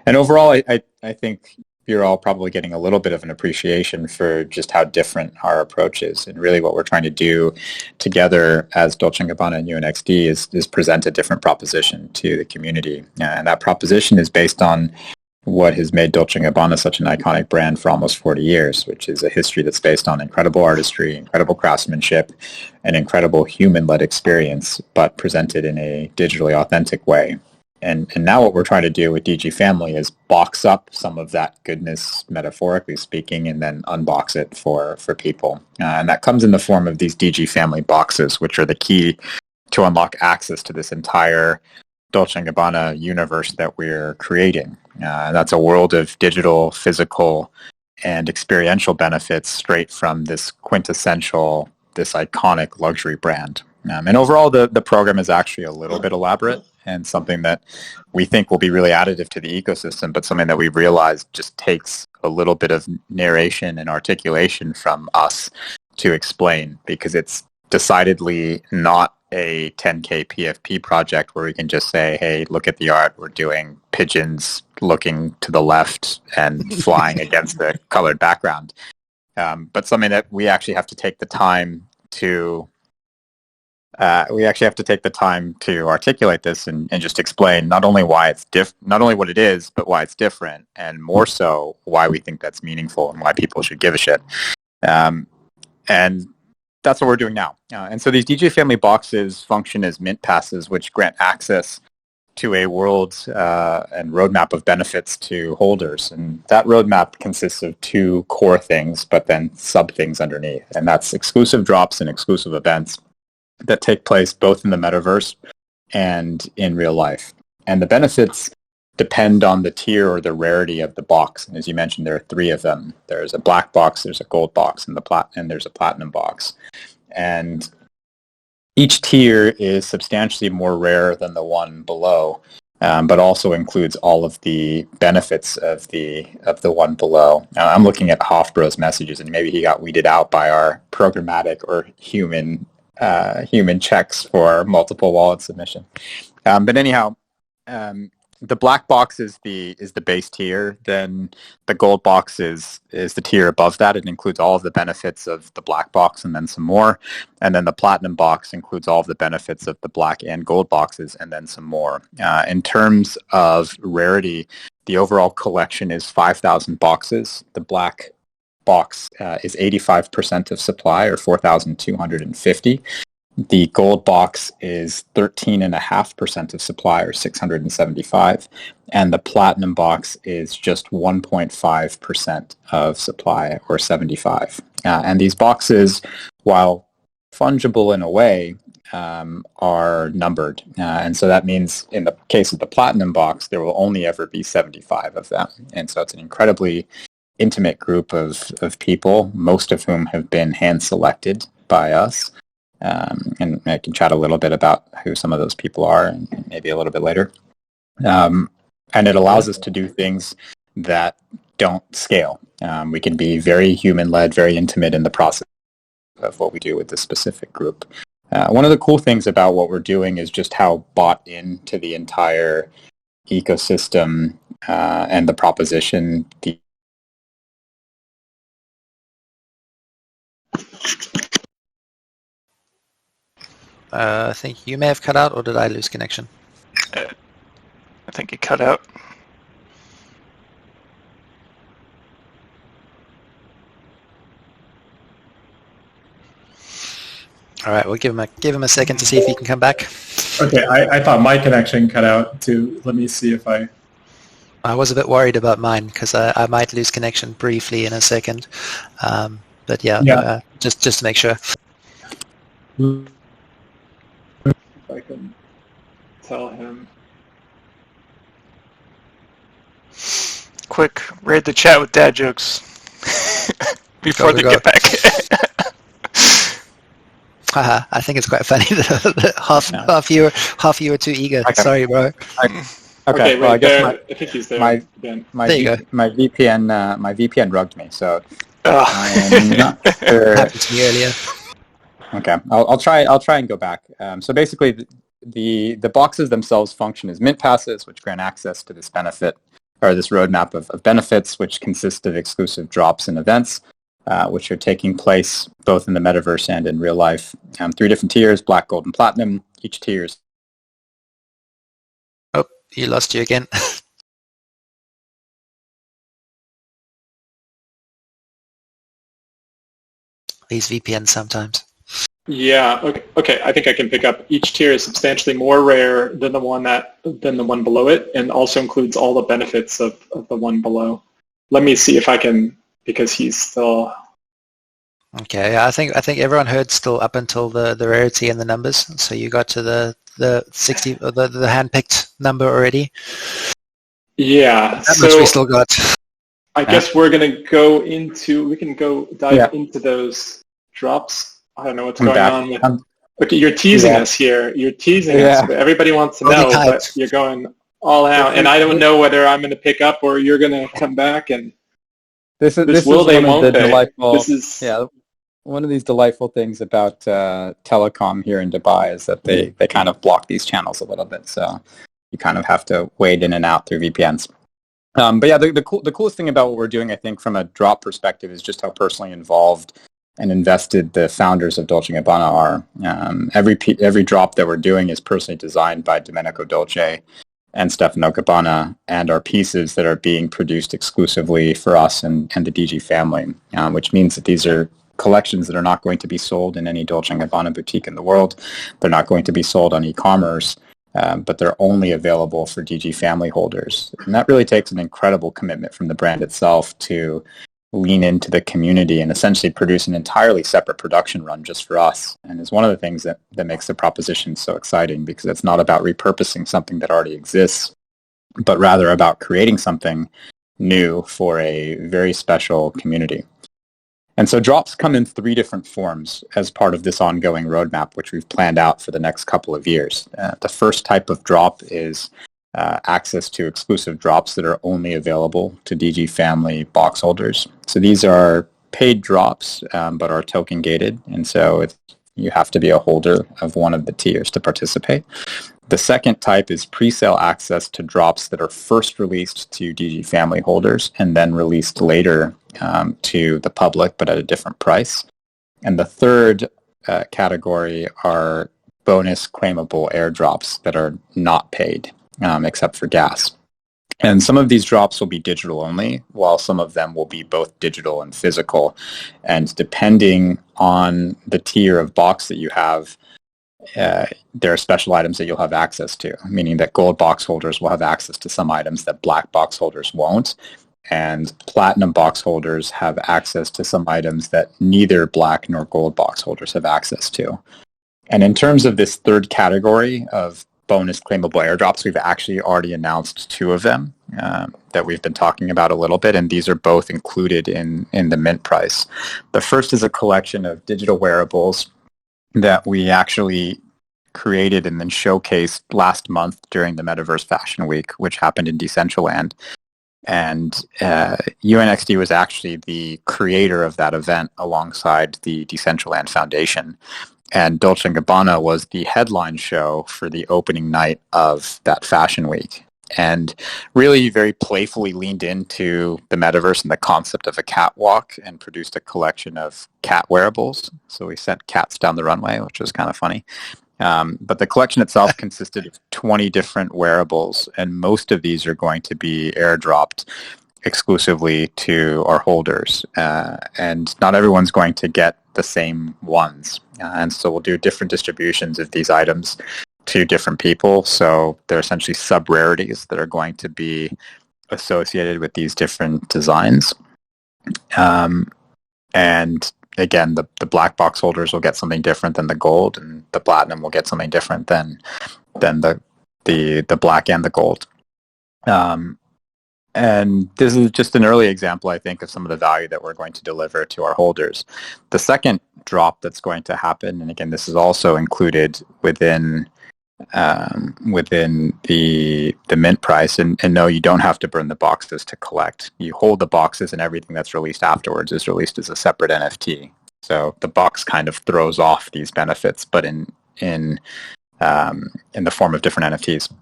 And overall, I think you're all probably getting a little bit of an appreciation for just how different our approach is. And really what we're trying to do together as Dolce & Gabbana and UNXD is present a different proposition to the community. And that proposition is based on what has made Dolce & Gabbana such an iconic brand for almost 40 years, which is a history that's based on incredible artistry, incredible craftsmanship, and incredible human-led experience, but presented in a digitally authentic way. And now what we're trying to do with DG Family is box up some of that goodness, metaphorically speaking, and then unbox it for people. And that comes in the form of these DG Family boxes, which are the key to unlock access to this entire Dolce & Gabbana universe that we're creating. That's a world of digital, physical, and experiential benefits straight from this quintessential, this iconic luxury brand. And overall, the program is actually a little bit elaborate and something that we think will be really additive to the ecosystem, but something that we've realized just takes a little bit of narration and articulation from us to explain, because it's decidedly not a 10K PFP project where we can just say, hey, look at the art, we're doing pigeons looking to the left and flying against the colored background. But something that we actually have to take the time to articulate this and just explain not only why it's not only what it is, but why it's different, and more so why we think that's meaningful and why people should give a shit. And that's what we're doing now. And so these DJ Family boxes function as mint passes, which grant access to a world and roadmap of benefits to holders. And that roadmap consists of 2 core things, but then sub-things underneath. And that's exclusive drops and exclusive events that take place both in the metaverse and in real life. And the benefits depend on the tier or the rarity of the box. And as you mentioned, there are three of them. There's a black box, there's a gold box, and there's a platinum box. And each tier is substantially more rare than the one below, but also includes all of the benefits of the one below. I'm looking at Hofbro's messages, and maybe he got weeded out by our programmatic or human checks for multiple wallet submission. But anyhow, the black box is the base tier. Then the gold box is the tier above that. It includes all of the benefits of the black box and then some more. And then the platinum box includes all of the benefits of the black and gold boxes and then some more. In terms of rarity, the overall collection is 5,000 boxes. The black box is 85% of supply, or 4,250. The gold box is 13.5% of supply, or 675, and the platinum box is just 1.5% of supply, or 75. And these boxes, while fungible in a way, are numbered. And so that means in the case of the platinum box, there will only ever be 75 of them. And so it's an incredibly intimate group of people, most of whom have been hand-selected by us. And I can chat a little bit about who some of those people are, and maybe a little bit later. And it allows us to do things that don't scale. We can be very human-led, very intimate in the process of what we do with this specific group. One of the cool things about what we're doing is just how bought into the entire ecosystem and the proposition. I think you may have cut out, or did I lose connection? I think it cut out. All right, we'll give him a second to see if he can come back. Okay, I thought my connection cut out too. Let me see if I was a bit worried about mine because I might lose connection briefly in a second. But yeah. Just to make sure. If I can tell him. Quick, raid the chat with dad jokes before they get back. Haha, I think it's quite funny that half you are too eager. Okay. Sorry, bro. Okay, well, I guess I think he's there. my There you go. my VPN rugged me, so Oh. I'm not sure. Happened to me earlier. Okay, I'll try and go back. So basically, the boxes themselves function as mint passes, which grant access to this benefit, or this roadmap of benefits, which consist of exclusive drops and events, which are taking place both in the metaverse and in real life. 3 different tiers: black, gold, and platinum. Each tier is... Oh, you lost you again. These VPNs sometimes. Yeah. Okay. I think I can pick up. Each tier is substantially more rare than the one below it, and also includes all the benefits of the one below. Let me see if I can, because he's still. Okay, I think everyone heard still up until the rarity and the numbers. So you got to the 60, the handpicked number already. Yeah. That much we still got. I guess we can go dive into those drops. I don't know what's going on. Okay, you're teasing us here. You're teasing us. But everybody wants to know, but you're going all out. And I don't know whether I'm going to pick up or you're going to come back. And this is one of the delightful. One of these delightful things about telecom here in Dubai is that they kind of block these channels a little bit. So you kind of have to wade in and out through VPNs. But yeah, the coolest thing about what we're doing, I think, from a drop perspective, is just how personally involved and invested the founders of Dolce & Gabbana are. Every drop that we're doing is personally designed by Domenico Dolce and Stefano Gabbana, and are pieces that are being produced exclusively for us and the DG family, which means that these are collections that are not going to be sold in any Dolce & Gabbana boutique in the world. They're not going to be sold on e-commerce, but they're only available for DG family holders. And that really takes an incredible commitment from the brand itself to lean into the community and essentially produce an entirely separate production run just for us. And it's one of the things that makes the proposition so exciting, because it's not about repurposing something that already exists. but rather about creating something new for a very special community. And so drops come in 3 different forms as part of this ongoing roadmap, which we've planned out for the next couple of years. The first type of drop is access to exclusive drops that are only available to DG family box holders. So these are paid drops, but are token gated. And so you have to be a holder of one of the tiers to participate. The second type is pre-sale access to drops that are first released to DG family holders and then released later to the public, but at a different price. And the third category are bonus claimable airdrops that are not paid, except for gas. And some of these drops will be digital only, while some of them will be both digital and physical. And depending on the tier of box that you have, there are special items that you'll have access to, meaning that gold box holders will have access to some items that black box holders won't. And platinum box holders have access to some items that neither black nor gold box holders have access to. And in terms of this third category of bonus claimable airdrops, we've actually already announced 2 of them that we've been talking about a little bit, and these are both included in the mint price. The first is a collection of digital wearables that we actually created and then showcased last month during the Metaverse Fashion Week, which happened in Decentraland. And UNXD was actually the creator of that event alongside the Decentraland Foundation. And Dolce & Gabbana was the headline show for the opening night of that fashion week. And really very playfully leaned into the metaverse and the concept of a catwalk and produced a collection of cat wearables. So we sent cats down the runway, which was kind of funny. But the collection itself consisted of 20 different wearables, and most of these are going to be airdropped exclusively to our holders. And not everyone's going to get the same ones. And so we'll do different distributions of these items to different people. So they're essentially sub-rarities that are going to be associated with these different designs. And again, the black box holders will get something different than the gold, and the platinum will get something different than the black and the gold. And this is just an early example, I think, of some of the value that we're going to deliver to our holders. The second drop that's going to happen, and again, this is also included within the mint price, and no, you don't have to burn the boxes to collect. You hold the boxes, and everything that's released afterwards is released as a separate NFT. So the box kind of throws off these benefits, but in the form of different NFTs.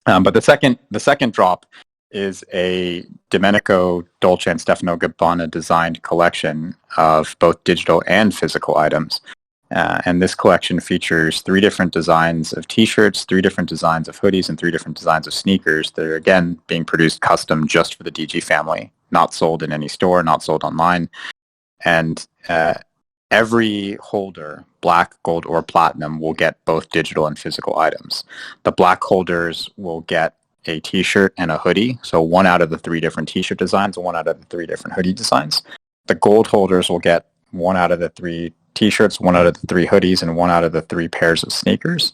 But the second drop is a Domenico Dolce and Stefano Gabbana designed collection of both digital and physical items. And this collection features 3 different designs of t-shirts, 3 different designs of hoodies, and 3 different designs of sneakers that are, again, being produced custom just for the DG family, not sold in any store, not sold online. And every holder, black, gold, or platinum, will get both digital and physical items. The black holders will get a t-shirt and a hoodie, so 1 out of the 3 different t-shirt designs and 1 out of the 3 different hoodie designs. The gold holders will get 1 out of the 3 t-shirts, 1 out of the 3 hoodies, and 1 out of the 3 pairs of sneakers.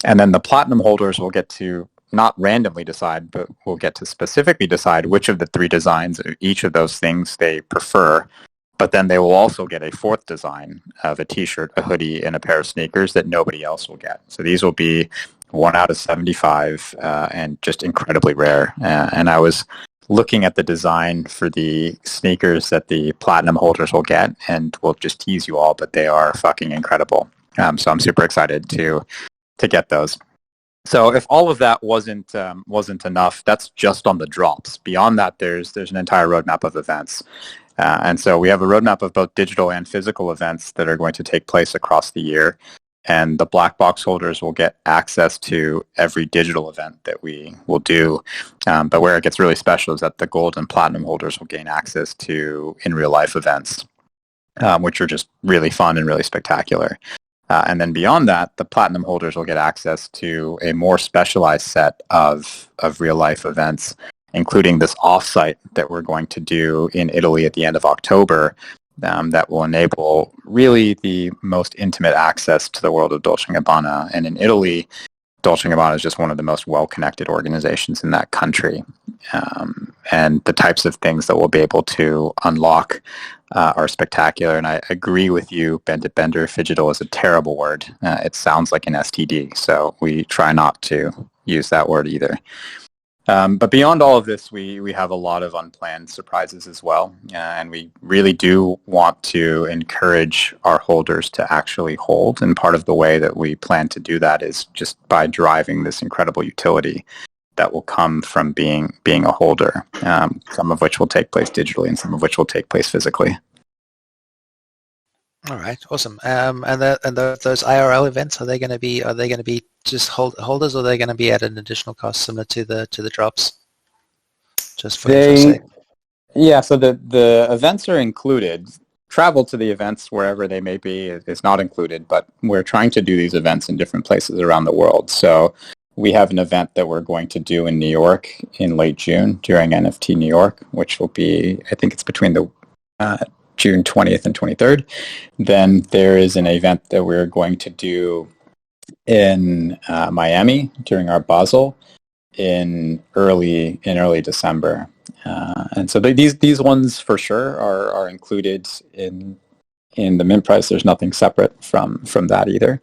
And then the platinum holders will get to not randomly decide, but will get to specifically decide which of the 3 designs of each of those things they prefer. But then they will also get a 4th design of a t-shirt, a hoodie, and a pair of sneakers that nobody else will get. So these will be 1 out of 75 and just incredibly rare. And I was looking at the design for the sneakers that the platinum holders will get, and we'll just tease you all, but they are fucking incredible. So I'm super excited to get those. So if all of that wasn't enough, that's just on the drops. Beyond that, there's an entire roadmap of events. And so we have a roadmap of both digital and physical events that are going to take place across the year. And the black box holders will get access to every digital event that we will do. But where it gets really special is that the gold and platinum holders will gain access to in real life events, which are just really fun and really spectacular. And then beyond that, the platinum holders will get access to a more specialized set of real life events, including this offsite that we're going to do in Italy at the end of October, that will enable really the most intimate access to the world of Dolce & Gabbana. And in Italy, Dolce & Gabbana is just one of the most well-connected organizations in that country. And the types of things that we'll be able to unlock are spectacular. And I agree with you, bender, phygital is a terrible word. It sounds like an STD, so we try not to use that word either. But beyond all of this, we have a lot of unplanned surprises as well. And we really do want to encourage our holders to actually hold. And part of the way that we plan to do that is just by driving this incredible utility that will come from being a holder, some of which will take place digitally and some of which will take place physically. All right, awesome. Those IRL events, are they going to be just holders, or are they going to be at an additional cost similar to the drops? Just for info's sake. Yeah, so the events are included. Travel to the events wherever they may be is not included, but we're trying to do these events in different places around the world. So we have an event that we're going to do in New York in late June during NFT New York, which will be, I think it's between the June 20th and 23rd. Then there is an event that we're going to do in Miami during our Basel in early December. And so these ones for sure are included in the mint price. There's nothing separate from that either.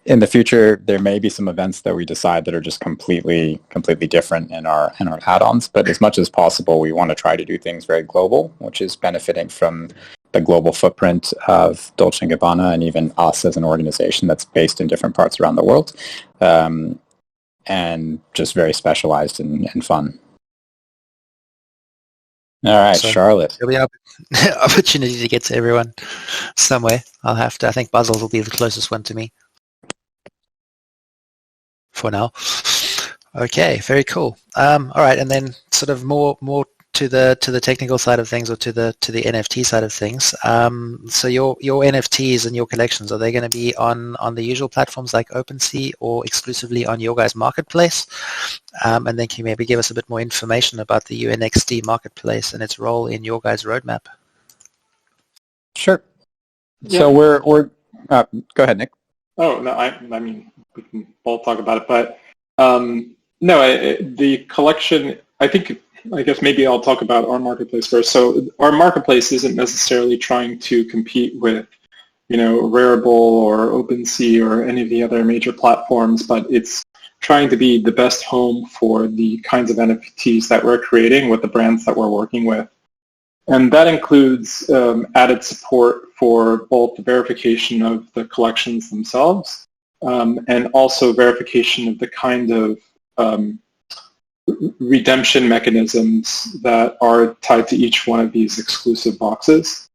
In the future, there may be some events that we decide that are just completely different in our add-ons. But as much as possible, we want to try to do things very global, which is benefiting from the global footprint of Dolce & Gabbana and even us as an organization that's based in different parts around the world, and just very specialized and fun. All right, so, Charlotte. There'll be an opportunity to get to everyone somewhere. I think Basel will be the closest one to me for now. Okay, very cool. All right, and then sort of more to the technical side of things, or to the NFT side of things. So your NFTs and your collections, are they going to be on the usual platforms like OpenSea, or exclusively on your guys' marketplace? And then can you maybe give us a bit more information about the UNXD marketplace and its role in your guys' roadmap? Sure. Yeah. So we're go ahead, Nick. Oh no, I mean, we can both talk about it, but the collection, I guess maybe I'll talk about our marketplace first. So our marketplace isn't necessarily trying to compete with, Rarible or OpenSea or any of the other major platforms, but it's trying to be the best home for the kinds of NFTs that we're creating with the brands that we're working with. And that includes added support for both the verification of the collections themselves, and also verification of the kind of redemption mechanisms that are tied to each one of these exclusive boxes.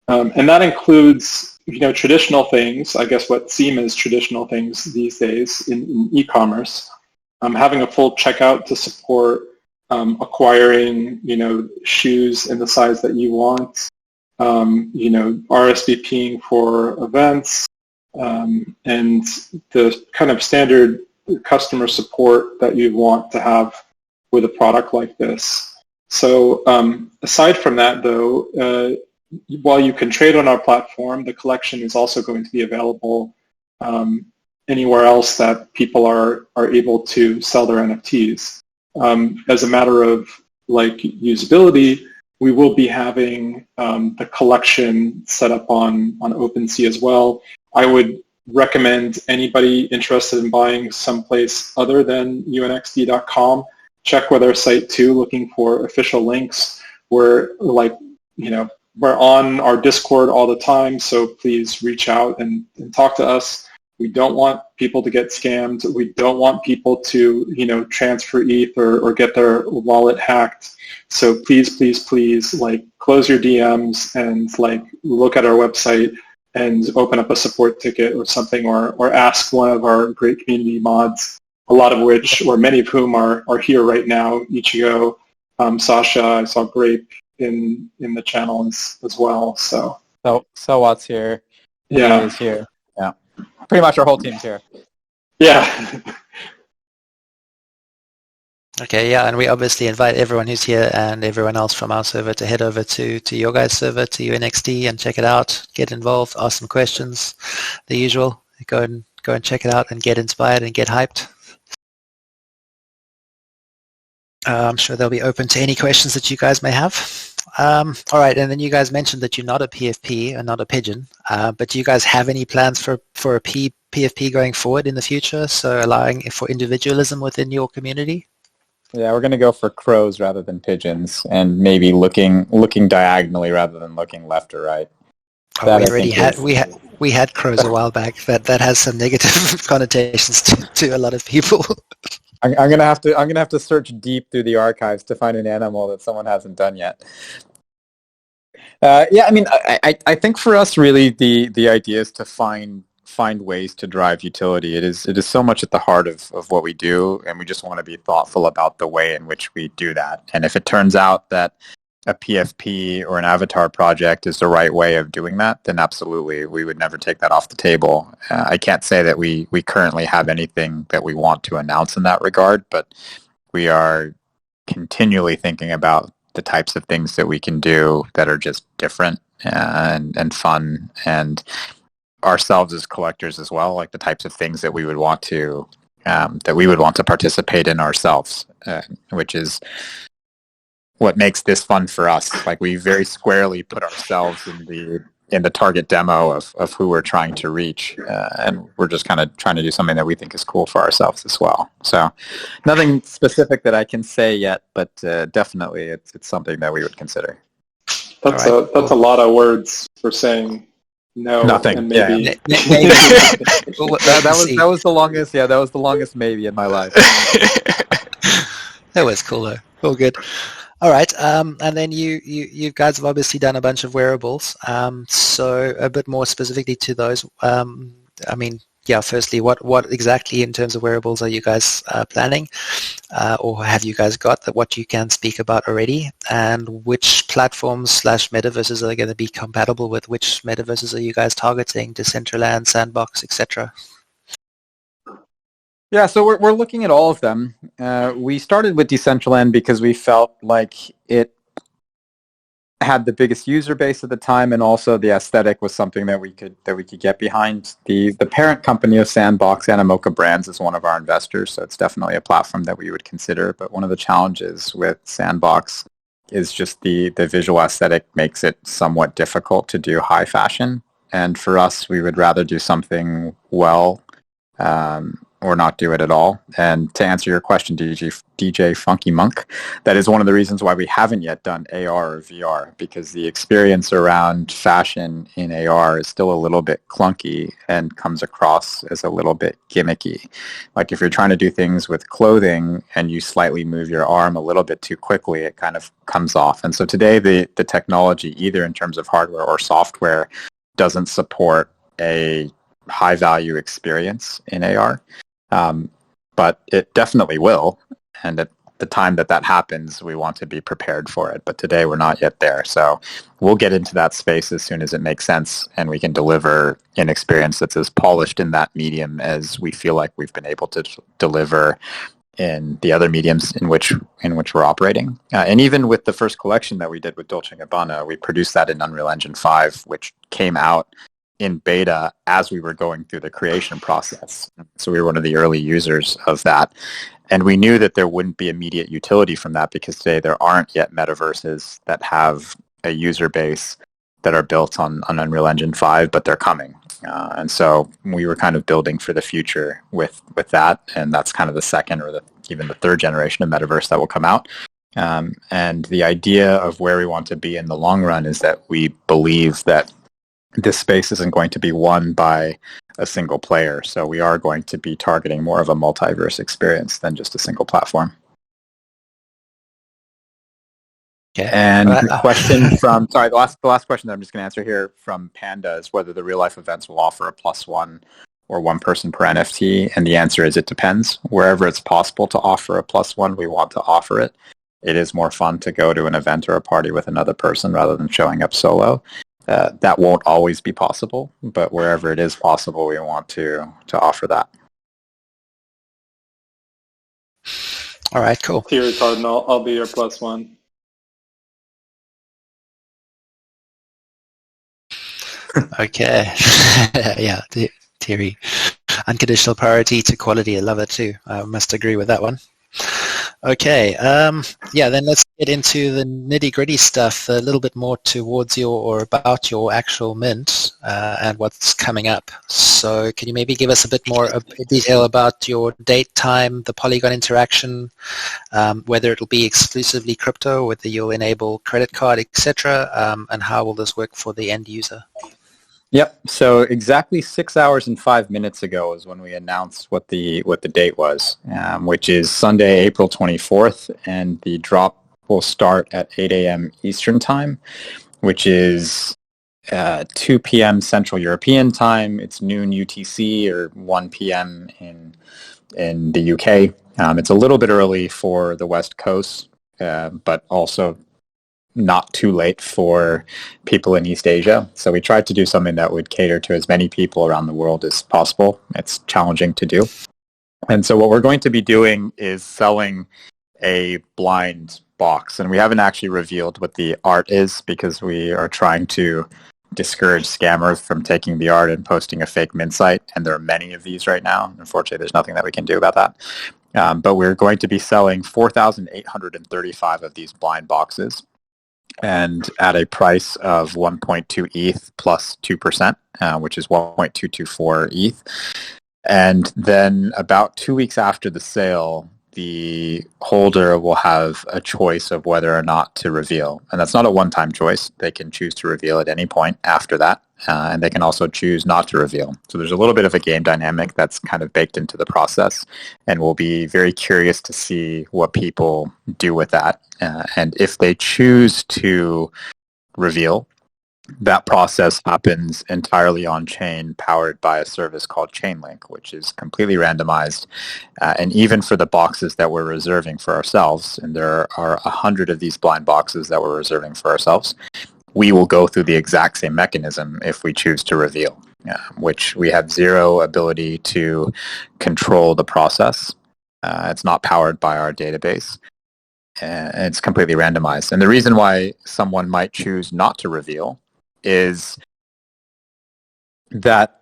And that includes, traditional things, I guess what seem as traditional things these days in e-commerce, having a full checkout to support acquiring, shoes in the size that you want, RSVPing for events, and the kind of standard customer support that you want to have with a product like this. So aside from that, though, while you can trade on our platform, the collection is also going to be available anywhere else that people are able to sell their NFTs. As a matter of usability, we will be having the collection set up on OpenSea as well. I would recommend anybody interested in buying someplace other than UNXD.com check with our site too, looking for official links. We're on our Discord all the time, so please reach out and talk to us. We don't want people to get scammed. We don't want people to, transfer ETH or get their wallet hacked. So please, close your DMs and look at our website and open up a support ticket or something, or ask one of our great community mods, a lot of which, or many of whom are here right now, Ichigo, Sasha, I saw Grape in the channel as well. So what's here? Yeah. Is here. Yeah. Pretty much our whole team's here. Yeah. Okay, yeah, and we obviously invite everyone who's here and everyone else from our server to head over to your guys' server, to UNXD, and check it out, get involved, ask some questions, the usual. Go and go and check it out and get inspired and get hyped. I'm sure they'll be open to any questions that you guys may have. All right, and then you guys mentioned that you're not a PFP and not a pigeon, but do you guys have any plans for a PFP going forward in the future, so allowing for individualism within your community? Yeah, we're going to go for crows rather than pigeons, and maybe looking diagonally rather than looking left or right. Oh, we had crows a while back. That has some negative connotations to a lot of people. I'm gonna have to search deep through the archives to find an animal that someone hasn't done yet. Yeah, I mean, I think for us, really, the idea is to find ways to drive utility. It is so much at the heart of what we do, and we just want to be thoughtful about the way in which we do that. And if it turns out that a PFP or an avatar project is the right way of doing that, then absolutely, we would never take that off the table. I can't say that we currently have anything that we want to announce in that regard, but we are continually thinking about the types of things that we can do that are just different and fun, and ourselves as collectors as well, like the types of things that we would want to participate in ourselves, which is what makes this fun for us. Like, we very squarely put ourselves in the target demo of who we're trying to reach, and we're just kind of trying to do something that we think is cool for ourselves as well. So nothing specific that I can say yet, but definitely it's something that we would consider. That's a lot of words for saying no. Nothing. And maybe. Yeah. that was the longest. Yeah, that was the longest maybe in my life. That was cool though. All good. All right, and then you guys have obviously done a bunch of wearables. So a bit more specifically to those, I mean, yeah, firstly, what exactly in terms of wearables are you guys planning, or have you guys got that what you can speak about already, and which platforms / metaverses are going to be compatible with which metaverses are you guys targeting, Decentraland, Sandbox, etc.? Yeah, so we're looking at all of them. We started with Decentraland because we felt like it had the biggest user base at the time, and also the aesthetic was something that we could get behind. The parent company of Sandbox, Animoca Brands, is one of our investors, so it's definitely a platform that we would consider. But one of the challenges with Sandbox is just the visual aesthetic makes it somewhat difficult to do high fashion. And for us, we would rather do something well, or not do it at all. And to answer your question, DJ Funky Monk, that is one of the reasons why we haven't yet done AR or VR, because the experience around fashion in AR is still a little bit clunky and comes across as a little bit gimmicky. Like, if you're trying to do things with clothing and you slightly move your arm a little bit too quickly, it kind of comes off. And so today the technology, either in terms of hardware or software, doesn't support a high-value experience in AR. But it definitely will, and at the time that happens, we want to be prepared for it. But today we're not yet there, so we'll get into that space as soon as it makes sense, and we can deliver an experience that's as polished in that medium as we feel like we've been able to deliver in the other mediums in which we're operating. And even with the first collection that we did with Dolce & Gabbana, we produced that in Unreal Engine 5, which came out in beta as we were going through the creation process. So we were one of the early users of that. And we knew that there wouldn't be immediate utility from that, because today there aren't yet metaverses that have a user base that are built on Unreal Engine 5, but they're coming. And so we were kind of building for the future with that. And that's kind of the second or even the third generation of metaverse that will come out. And the idea of where we want to be in the long run is that we believe that this space isn't going to be won by a single player. So we are going to be targeting more of a multiverse experience than just a single platform. Okay. And the question from, sorry, the last question that I'm just going to answer here from Panda is whether the real life events will offer a +1 or one person per NFT. And the answer is it depends. Wherever it's possible to offer a +1, we want to offer it. It is more fun to go to an event or a party with another person rather than showing up solo. That won't always be possible, but wherever it is possible, we want to offer that. All right, cool. Thierry Cardinal, I'll be your +1. Okay. Yeah, Thierry. unconditional priority to quality. I love it too. I must agree with that one. Okay, yeah, then let's get into the nitty-gritty stuff, a little bit more towards your or about your actual mint and what's coming up. So can you maybe give us a bit more detail about your date, time, the Polygon interaction, whether it'll be exclusively crypto, whether you'll enable credit card, etc., and how will this work for the end user? Yep. So exactly 6 hours and 5 minutes ago is when we announced what the date was, which is Sunday, April 24th, and the drop will start at 8 a.m. Eastern time, which is 2 p.m. Central European time. It's noon UTC or 1 p.m. in the UK. It's a little bit early for the West Coast, but also not too late for people in East Asia. So we tried to do something that would cater to as many people around the world as possible. It's challenging to do. And so what we're going to be doing is selling a blind box. And we haven't actually revealed what the art is because we are trying to discourage scammers from taking the art and posting a fake mint site. And there are many of these right now. Unfortunately, there's nothing that we can do about that. But we're going to be selling 4,835 of these blind boxes, and at a price of 1.2 ETH plus 2%, which is 1.224 ETH. And then about 2 weeks after the sale, the holder will have a choice of whether or not to reveal. And that's not a one-time choice. They can choose to reveal at any point after that. And they can also choose not to reveal. So there's a little bit of a game dynamic that's kind of baked into the process. And we'll be very curious to see what people do with that. And if they choose to reveal, that process happens entirely on-chain, powered by a service called Chainlink, which is completely randomized. And even for the boxes that we're reserving for ourselves, and there are 100 of these blind boxes that we're reserving for ourselves, we will go through the exact same mechanism if we choose to reveal, which we have zero ability to control the process. It's not powered by our database. And it's completely randomized. And the reason why someone might choose not to reveal is that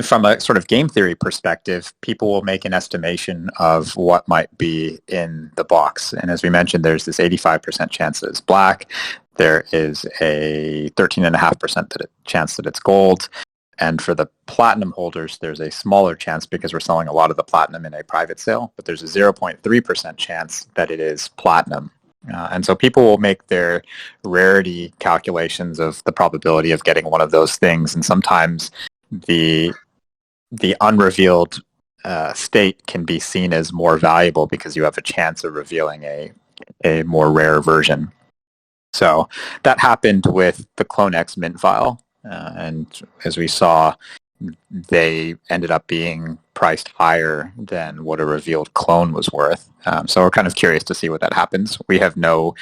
from a sort of game theory perspective, people will make an estimation of what might be in the box. And as we mentioned, there's this 85% chance that it's black. There is a 13.5% chance that it's gold. And for the platinum holders, there's a smaller chance because we're selling a lot of the platinum in a private sale, but there's a 0.3% chance that it is platinum. And so people will make their rarity calculations of the probability of getting one of those things. And sometimes the unrevealed state can be seen as more valuable because you have a chance of revealing a more rare version. So that happened with the CloneX mint file. And as we saw, they ended up being priced higher than what a revealed clone was worth. So we're kind of curious to see what that happens. We have no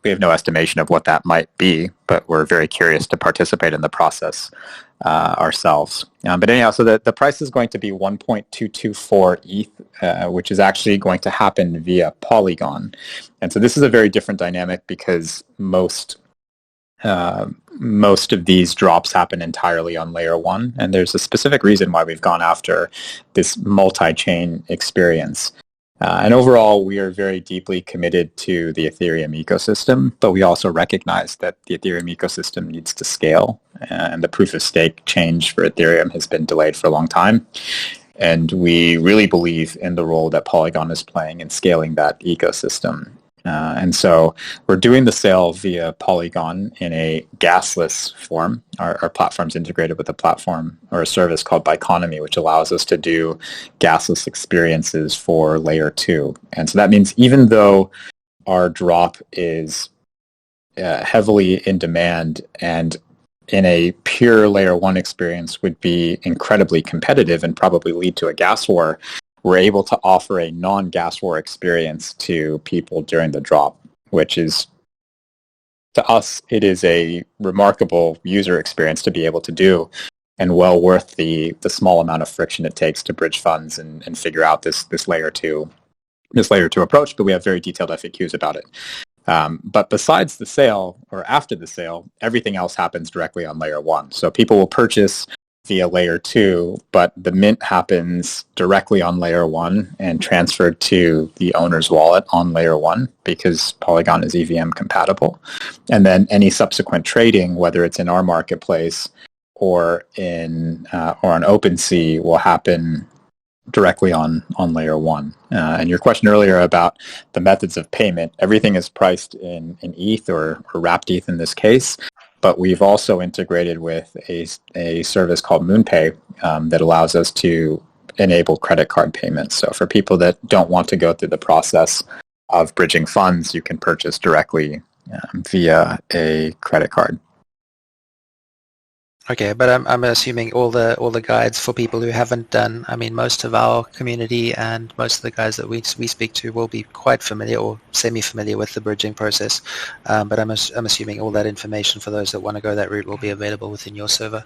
estimation of what that might be, but we're very curious to participate in the process ourselves. But anyhow, so the price is going to be 1.224 ETH, which is actually going to happen via Polygon. And so this is a very different dynamic because most of these drops happen entirely on layer 1, and there's a specific reason why we've gone after this multi-chain experience. And overall, we are very deeply committed to the Ethereum ecosystem, but we also recognize that the Ethereum ecosystem needs to scale, and the proof of stake change for Ethereum has been delayed for a long time. And we really believe in the role that Polygon is playing in scaling that ecosystem. And so we're doing the sale via Polygon in a gasless form. Our platform's integrated with a platform or a service called Biconomy, which allows us to do gasless experiences for layer 2. And so that means even though our drop is heavily in demand and in a pure layer 1 experience would be incredibly competitive and probably lead to a gas war, we're able to offer a non-gas war experience to people during the drop, which is, to us, it is a remarkable user experience to be able to do and well worth the small amount of friction it takes to bridge funds and figure out this layer 2 approach, but we have very detailed FAQs about it. But besides the sale or after the sale, everything else happens directly on layer 1. So people will purchase via layer 2, but the mint happens directly on layer 1 and transferred to the owner's wallet on layer 1 because Polygon is EVM compatible. And then any subsequent trading, whether it's in our marketplace or on OpenSea, will happen directly on layer 1. And your question earlier about the methods of payment, everything is priced in ETH or wrapped ETH in this case. But we've also integrated with a service called MoonPay that allows us to enable credit card payments. So for people that don't want to go through the process of bridging funds, you can purchase directly via a credit card. Okay, but I'm assuming all the guides for people who haven't done. I mean, most of our community and most of the guys that we speak to will be quite familiar or semi-familiar with the bridging process. But I'm assuming all that information for those that want to go that route will be available within your server.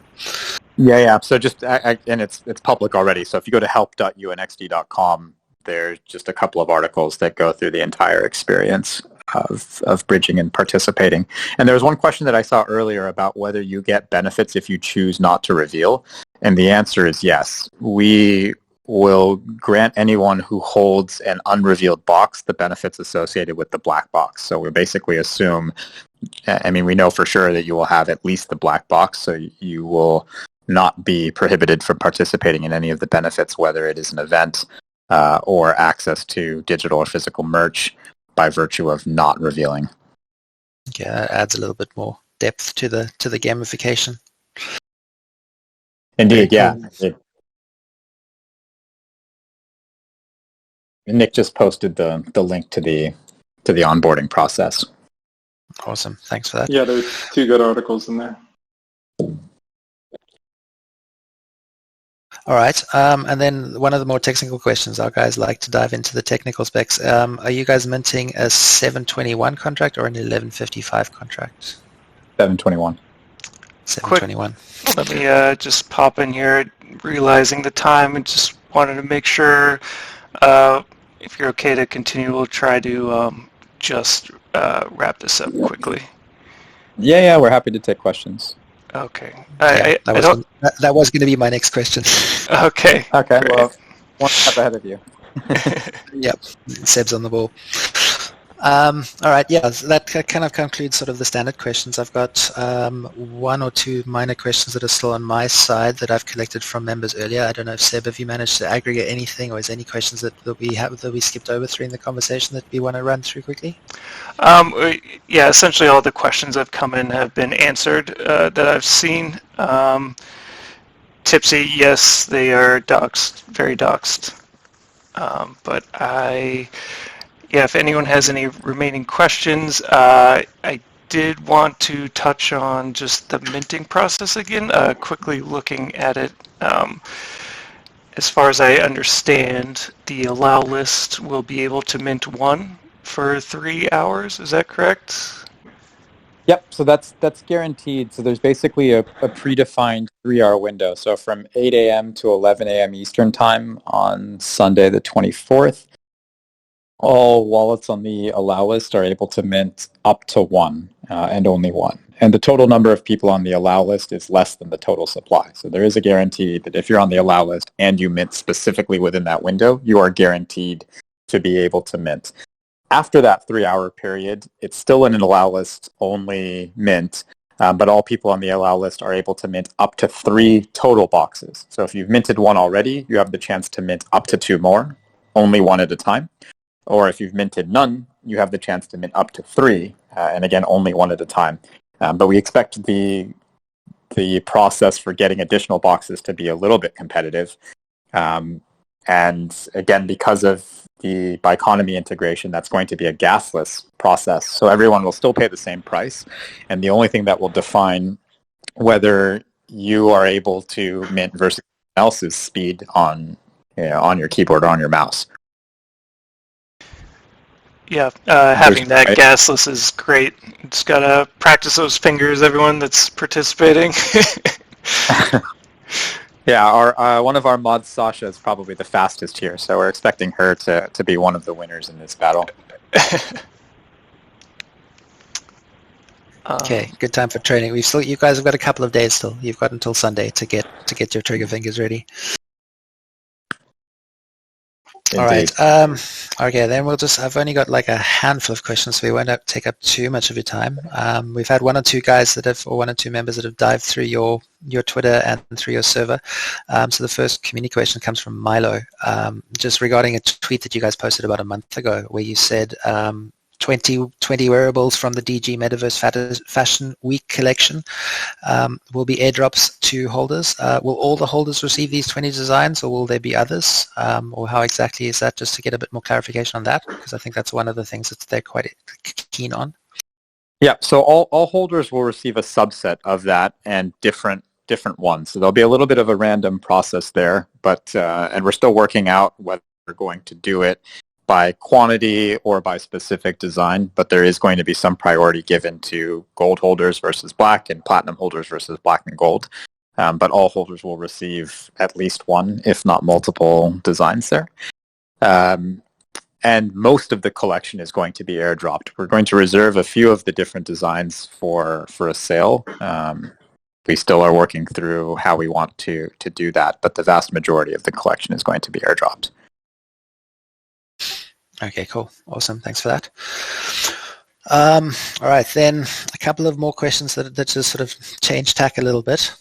Yeah. So just and it's public already. So if you go to help.unxd.com, there's just a couple of articles that go through the entire experience of bridging and participating. And there was one question that I saw earlier about whether you get benefits if you choose not to reveal. And the answer is yes. We will grant anyone who holds an unrevealed box the benefits associated with the black box. So we basically assume, we know for sure that you will have at least the black box, so you will not be prohibited from participating in any of the benefits, whether it is an event or access to digital or physical merch, by virtue of not revealing. Okay, that adds a little bit more depth to the gamification. Indeed, yeah. Nick just posted the link to the onboarding process. Awesome, thanks for that. Yeah, there's 2 good articles in there. All right, and then one of the more technical questions, our guys like to dive into the technical specs. Are you guys minting a 721 contract or an 1155 contract? 721. 721. Let me just pop in here, realizing the time, and just wanted to make sure if you're okay to continue, we'll try to just wrap this up quickly. Yeah, we're happy to take questions. Okay. That was going to be my next question. Okay. Okay, great. well, one step ahead of you. Yep, Seb's on the ball. All right, yeah, so that kind of concludes sort of the standard questions. I've got 1 or 2 minor questions that are still on my side that I've collected from members earlier. I don't know if Seb, have you managed to aggregate anything, or is there any questions that we skipped over through in the conversation that we want to run through quickly? Yeah, essentially all the questions that have come in have been answered that I've seen. Tipsy, yes, they are doxed, very doxed. But if anyone has any remaining questions, I did want to touch on just the minting process again, quickly looking at it. As far as I understand, the allow list will be able to mint 1 for 3 hours. Is that correct? Yep, so that's guaranteed. So there's basically a predefined 3-hour window. So from 8 a.m. to 11 a.m. Eastern Time on Sunday the 24th, all wallets on the allow list are able to mint up to 1 and only 1. And the total number of people on the allow list is less than the total supply. So there is a guarantee that if you're on the allow list and you mint specifically within that window, you are guaranteed to be able to mint. After that 3-hour period, it's still in an allow list only mint, but all people on the allow list are able to mint up to 3 total boxes. So if you've minted 1 already, you have the chance to mint up to 2 more, only 1 at a time. Or if you've minted none, you have the chance to mint up to 3, and again, only 1 at a time. But we expect the process for getting additional boxes to be a little bit competitive. And again, because of the Biconomy integration, that's going to be a gasless process. So everyone will still pay the same price. And the only thing that will define whether you are able to mint versus someone else is speed on your keyboard or on your mouse. Yeah, having that gasless is great. Just gotta practice those fingers, everyone that's participating. Yeah, one of our mods, Sasha, is probably the fastest here, so we're expecting her to be one of the winners in this battle. Okay, good time for training. You guys have got a couple of days still. You've got until Sunday to get your trigger fingers ready. Indeed. All right. Okay, then I've only got like a handful of questions, so we won't take up too much of your time. We've had one or two members that have dived through your Twitter and through your server. So the first community question comes from Milo, just regarding a tweet that you guys posted about a month ago, where you said 20 wearables from the DG Metaverse Fashion Week collection will be airdrops to holders. Will all the holders receive these 20 designs, or will there be others? Or how exactly is that, just to get a bit more clarification on that, because I think that's one of the things that they're quite keen on. Yeah, so all holders will receive a subset of that and different ones. So there'll be a little bit of a random process there, but and we're still working out whether we're going to do it by quantity or by specific design, but there is going to be some priority given to gold holders versus black and platinum holders versus black and gold. But all holders will receive at least one, if not multiple designs there. And most of the collection is going to be airdropped. We're going to reserve a few of the different designs for a sale. We still are working through how we want to do that, but the vast majority of the collection is going to be airdropped. Okay, cool. Awesome. Thanks for that. All right, then a couple of more questions that just sort of change tack a little bit.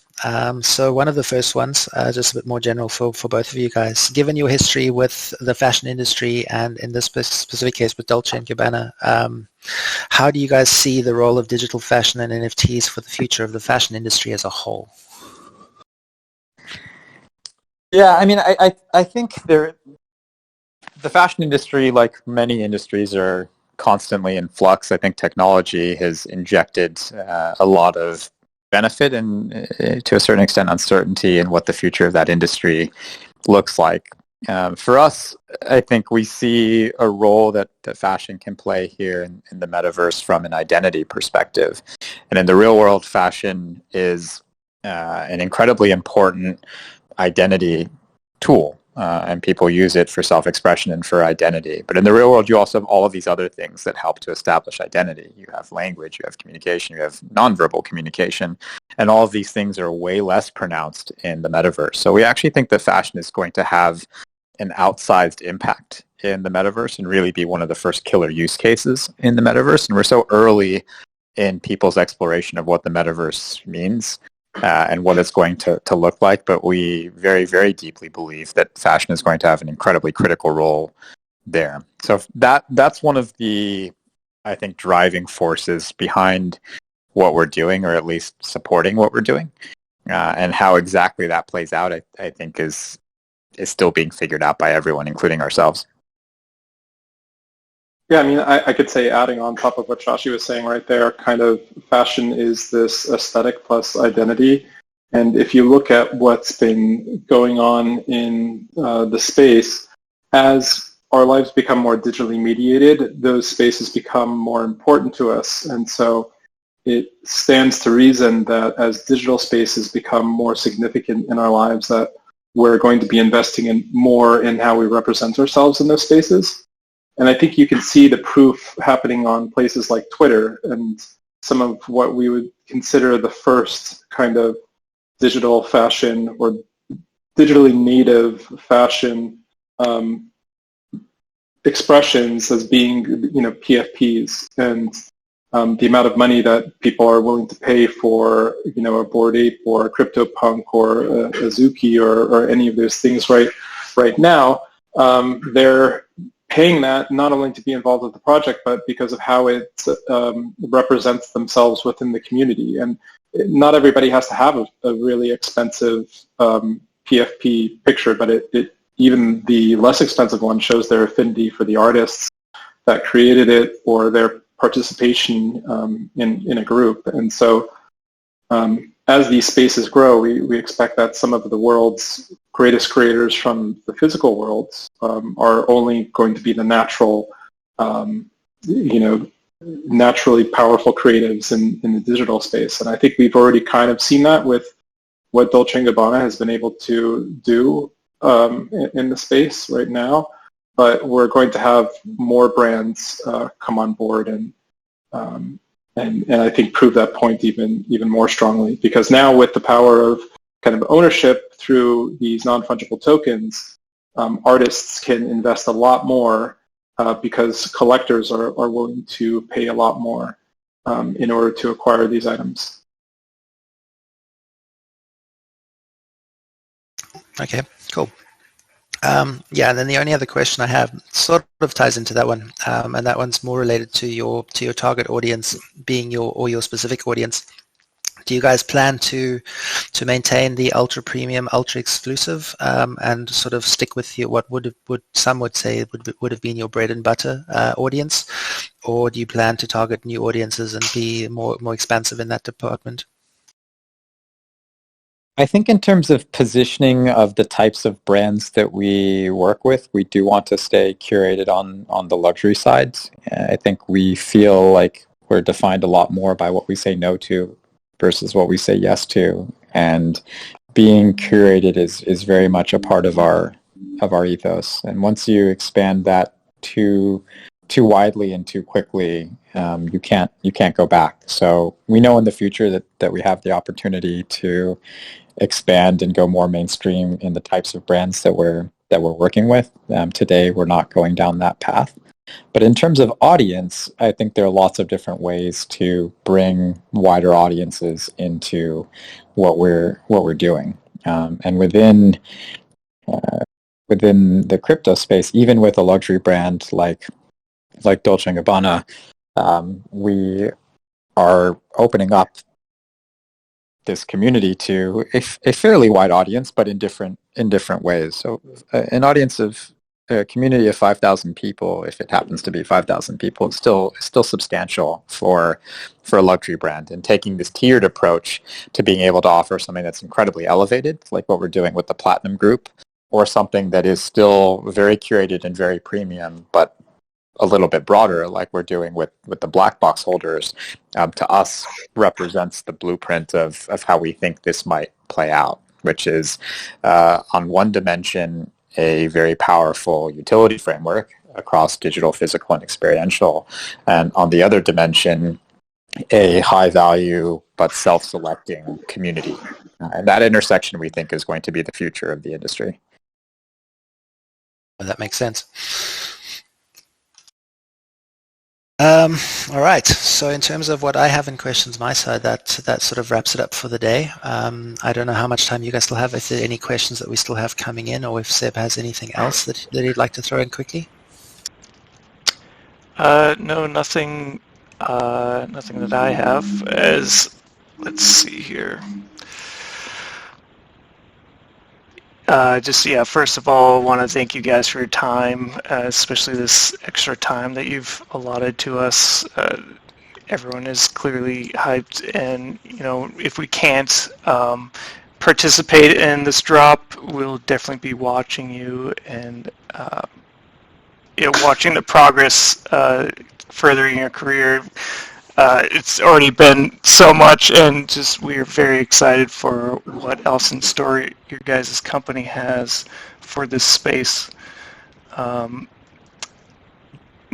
So one of the first ones, just a bit more general for both of you guys. Given your history with the fashion industry and in this specific case with Dolce & Gabbana, how do you guys see the role of digital fashion and NFTs for the future of the fashion industry as a whole? Yeah, I mean, I think the fashion industry, like many industries, are constantly in flux. I think technology has injected a lot of benefit and, to a certain extent, uncertainty in what the future of that industry looks like. For us, I think we see a role that fashion can play here in the metaverse from an identity perspective. And in the real world, fashion is an incredibly important identity tool. And people use it for self-expression and for identity. But in the real world, you also have all of these other things that help to establish identity. You have language, you have communication, you have nonverbal communication, and all of these things are way less pronounced in the metaverse. So we actually think that fashion is going to have an outsized impact in the metaverse and really be one of the first killer use cases in the metaverse. And we're so early in people's exploration of what the metaverse means. And what it's going to look like, but we very, very deeply believe that fashion is going to have an incredibly critical role there. So that's one of the, I think, driving forces behind what we're doing, or at least supporting what we're doing. And how exactly that plays out, I think, is still being figured out by everyone, including ourselves. Yeah, I mean, I could say, adding on top of what Shashi was saying right there, kind of fashion is this aesthetic plus identity. And if you look at what's been going on in the space, as our lives become more digitally mediated, those spaces become more important to us. And so it stands to reason that as digital spaces become more significant in our lives, that we're going to be investing in more in how we represent ourselves in those spaces. And I think you can see the proof happening on places like Twitter and some of what we would consider the first kind of digital fashion or digitally native fashion expressions as being, PFPs, and the amount of money that people are willing to pay for, a Bored Ape or a CryptoPunk or a Zuki or any of those things right now. They're paying that not only to be involved with the project, but because of how it represents themselves within the community. And not everybody has to have a really expensive PFP picture, but even the less expensive one shows their affinity for the artists that created it or their participation in a group. And so as these spaces grow, we expect that some of the world's greatest creators from the physical world are only going to be the naturally powerful creatives in the digital space. And I think we've already kind of seen that with what Dolce & Gabbana has been able to do in the space right now. But we're going to have more brands come on board and and I think prove that point even more strongly, because now with the power of kind of ownership through these non-fungible tokens, artists can invest a lot more because collectors are willing to pay a lot more in order to acquire these items. Okay, cool. Yeah, and then the only other question I have sort of ties into that one, and that one's more related to your target audience being your specific audience. Do you guys plan to maintain the ultra premium, ultra exclusive, and sort of stick with what would some would say would have been your bread and butter audience, or do you plan to target new audiences and be more expansive in that department? I think in terms of positioning of the types of brands that we work with, we do want to stay curated on the luxury side. I think we feel like we're defined a lot more by what we say no to versus what we say yes to, and being curated is very much a part of our ethos. And once you expand that too widely and too quickly, you can't go back. So we know in the future that we have the opportunity to expand and go more mainstream in the types of brands that we're working with. Today, we're not going down that path. But in terms of audience, I think there are lots of different ways to bring wider audiences into what we're doing. And within the crypto space, even with a luxury brand like Dolce & Gabbana, we are opening up this community to a fairly wide audience, but in different ways. So an audience of a community of 5,000 people, if it happens to be 5,000 people, it's still substantial for a luxury brand. And taking this tiered approach to being able to offer something that's incredibly elevated, like what we're doing with the Platinum Group, or something that is still very curated and very premium, but a little bit broader, like we're doing with the black box holders, to us represents the blueprint of how we think this might play out, which is on one dimension a very powerful utility framework across digital, physical, and experiential, and on the other dimension a high value but self-selecting community. And that intersection we think is going to be the future of the industry. That makes sense. All right. So in terms of what I have in questions my side, that sort of wraps it up for the day. I don't know how much time you guys still have. If there are any questions that we still have coming in, or if Seb has anything else that he'd like to throw in quickly. No, nothing that I have. Let's see here. First of all, I want to thank you guys for your time, especially this extra time that you've allotted to us. Everyone is clearly hyped, and if we can't participate in this drop, we'll definitely be watching you and watching the progress furthering your career. It's already been so much, and we're very excited for what else in store your guys' company has for this space. My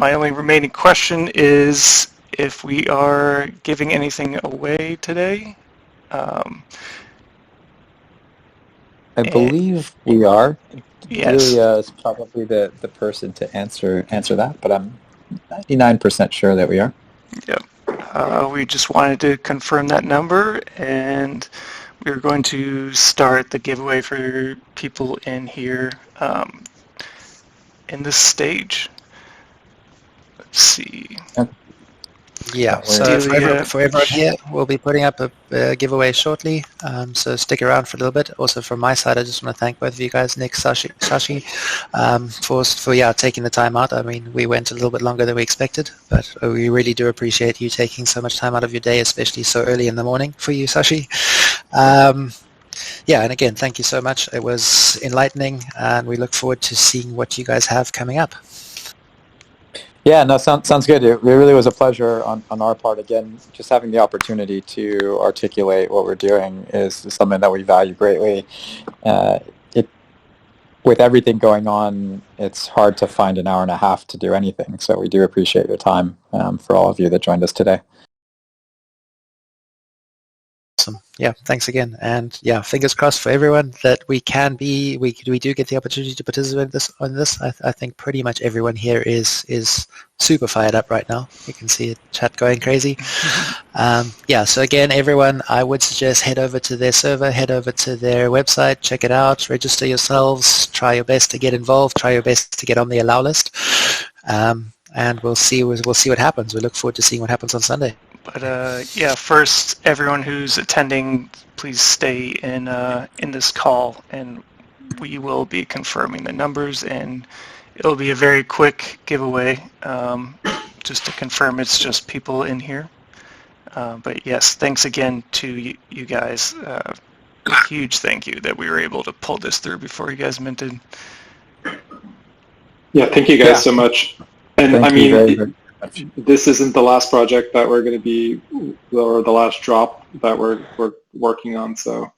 only remaining question is if we are giving anything away today. I believe we are. Yes. Julia is probably the person to answer that, but I'm 99% sure that we are. Yep. We just wanted to confirm that number, and we're going to start the giveaway for people in here in this stage. Let's see. Yeah, so for everyone here, we'll be putting up a giveaway shortly, so stick around for a little bit. Also from my side, I just want to thank both of you guys, Nick, Sashi, for taking the time out. I mean, we went a little bit longer than we expected, but we really do appreciate you taking so much time out of your day, especially so early in the morning for you, Sashi. Yeah, and again, thank you so much. It was enlightening, and we look forward to seeing what you guys have coming up. Yeah, no, sounds good. It really was a pleasure on our part. Again, just having the opportunity to articulate what we're doing is something that we value greatly. With everything going on, it's hard to find an hour and a half to do anything. So we do appreciate your time for all of you that joined us today. Awesome. Yeah, thanks again. And yeah, fingers crossed for everyone that we do get the opportunity to participate on this. I think pretty much everyone here is super fired up right now. You can see the chat going crazy. Yeah, so again, everyone, I would suggest head over to their server, head over to their website, check it out, register yourselves, try your best to get involved, try your best to get on the allow list. And we'll see what happens. We look forward to seeing what happens on Sunday. But yeah, first, everyone who's attending, please stay in this call, and we will be confirming the numbers, and it'll be a very quick giveaway, just to confirm it's just people in here. But yes, thanks again to you guys. A huge thank you that we were able to pull this through before you guys minted. Yeah, thank you guys so much. And Thank I mean, you very much. this isn't the last project that we're going to be, or the last drop that we're working on. So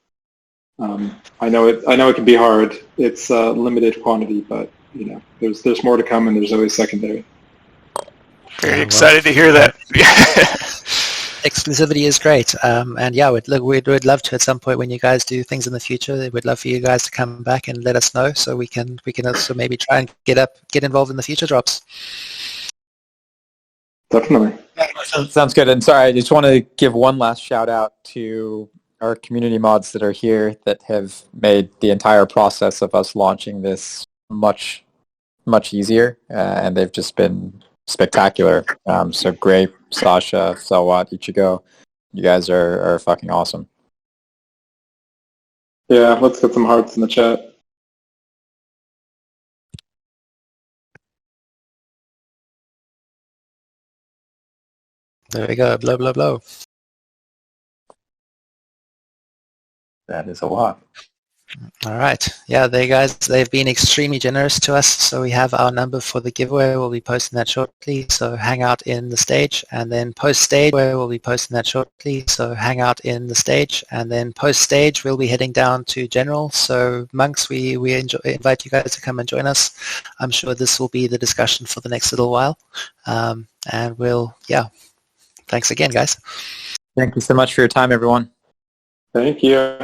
I know it can be hard. It's limited quantity, but you know, there's more to come, and there's always secondary. Very excited to hear that. Exclusivity is great, and yeah, we'd love to at some point when you guys do things in the future. We'd love for you guys to come back and let us know, so we can also maybe try and get involved in the future drops. Definitely. Sounds good. And sorry, I just want to give one last shout out to our community mods that are here that have made the entire process of us launching this much easier, and they've just been spectacular. So Grape, Sasha, Sawat, Ichigo, you guys are fucking awesome. Yeah, let's get some hearts in the chat. There we go. Blow, blow, blow. That is a lot. All right. Yeah, they guys, they've been extremely generous to us. So we have our number for the giveaway. We'll be posting that shortly. So hang out in the stage, and then post stage where we'll be posting that shortly. So hang out in the stage, and then post stage we'll be heading down to general. So monks, we invite you guys to come and join us. I'm sure this will be the discussion for the next little while. And thanks again, guys. Thank you so much for your time, everyone. Thank you.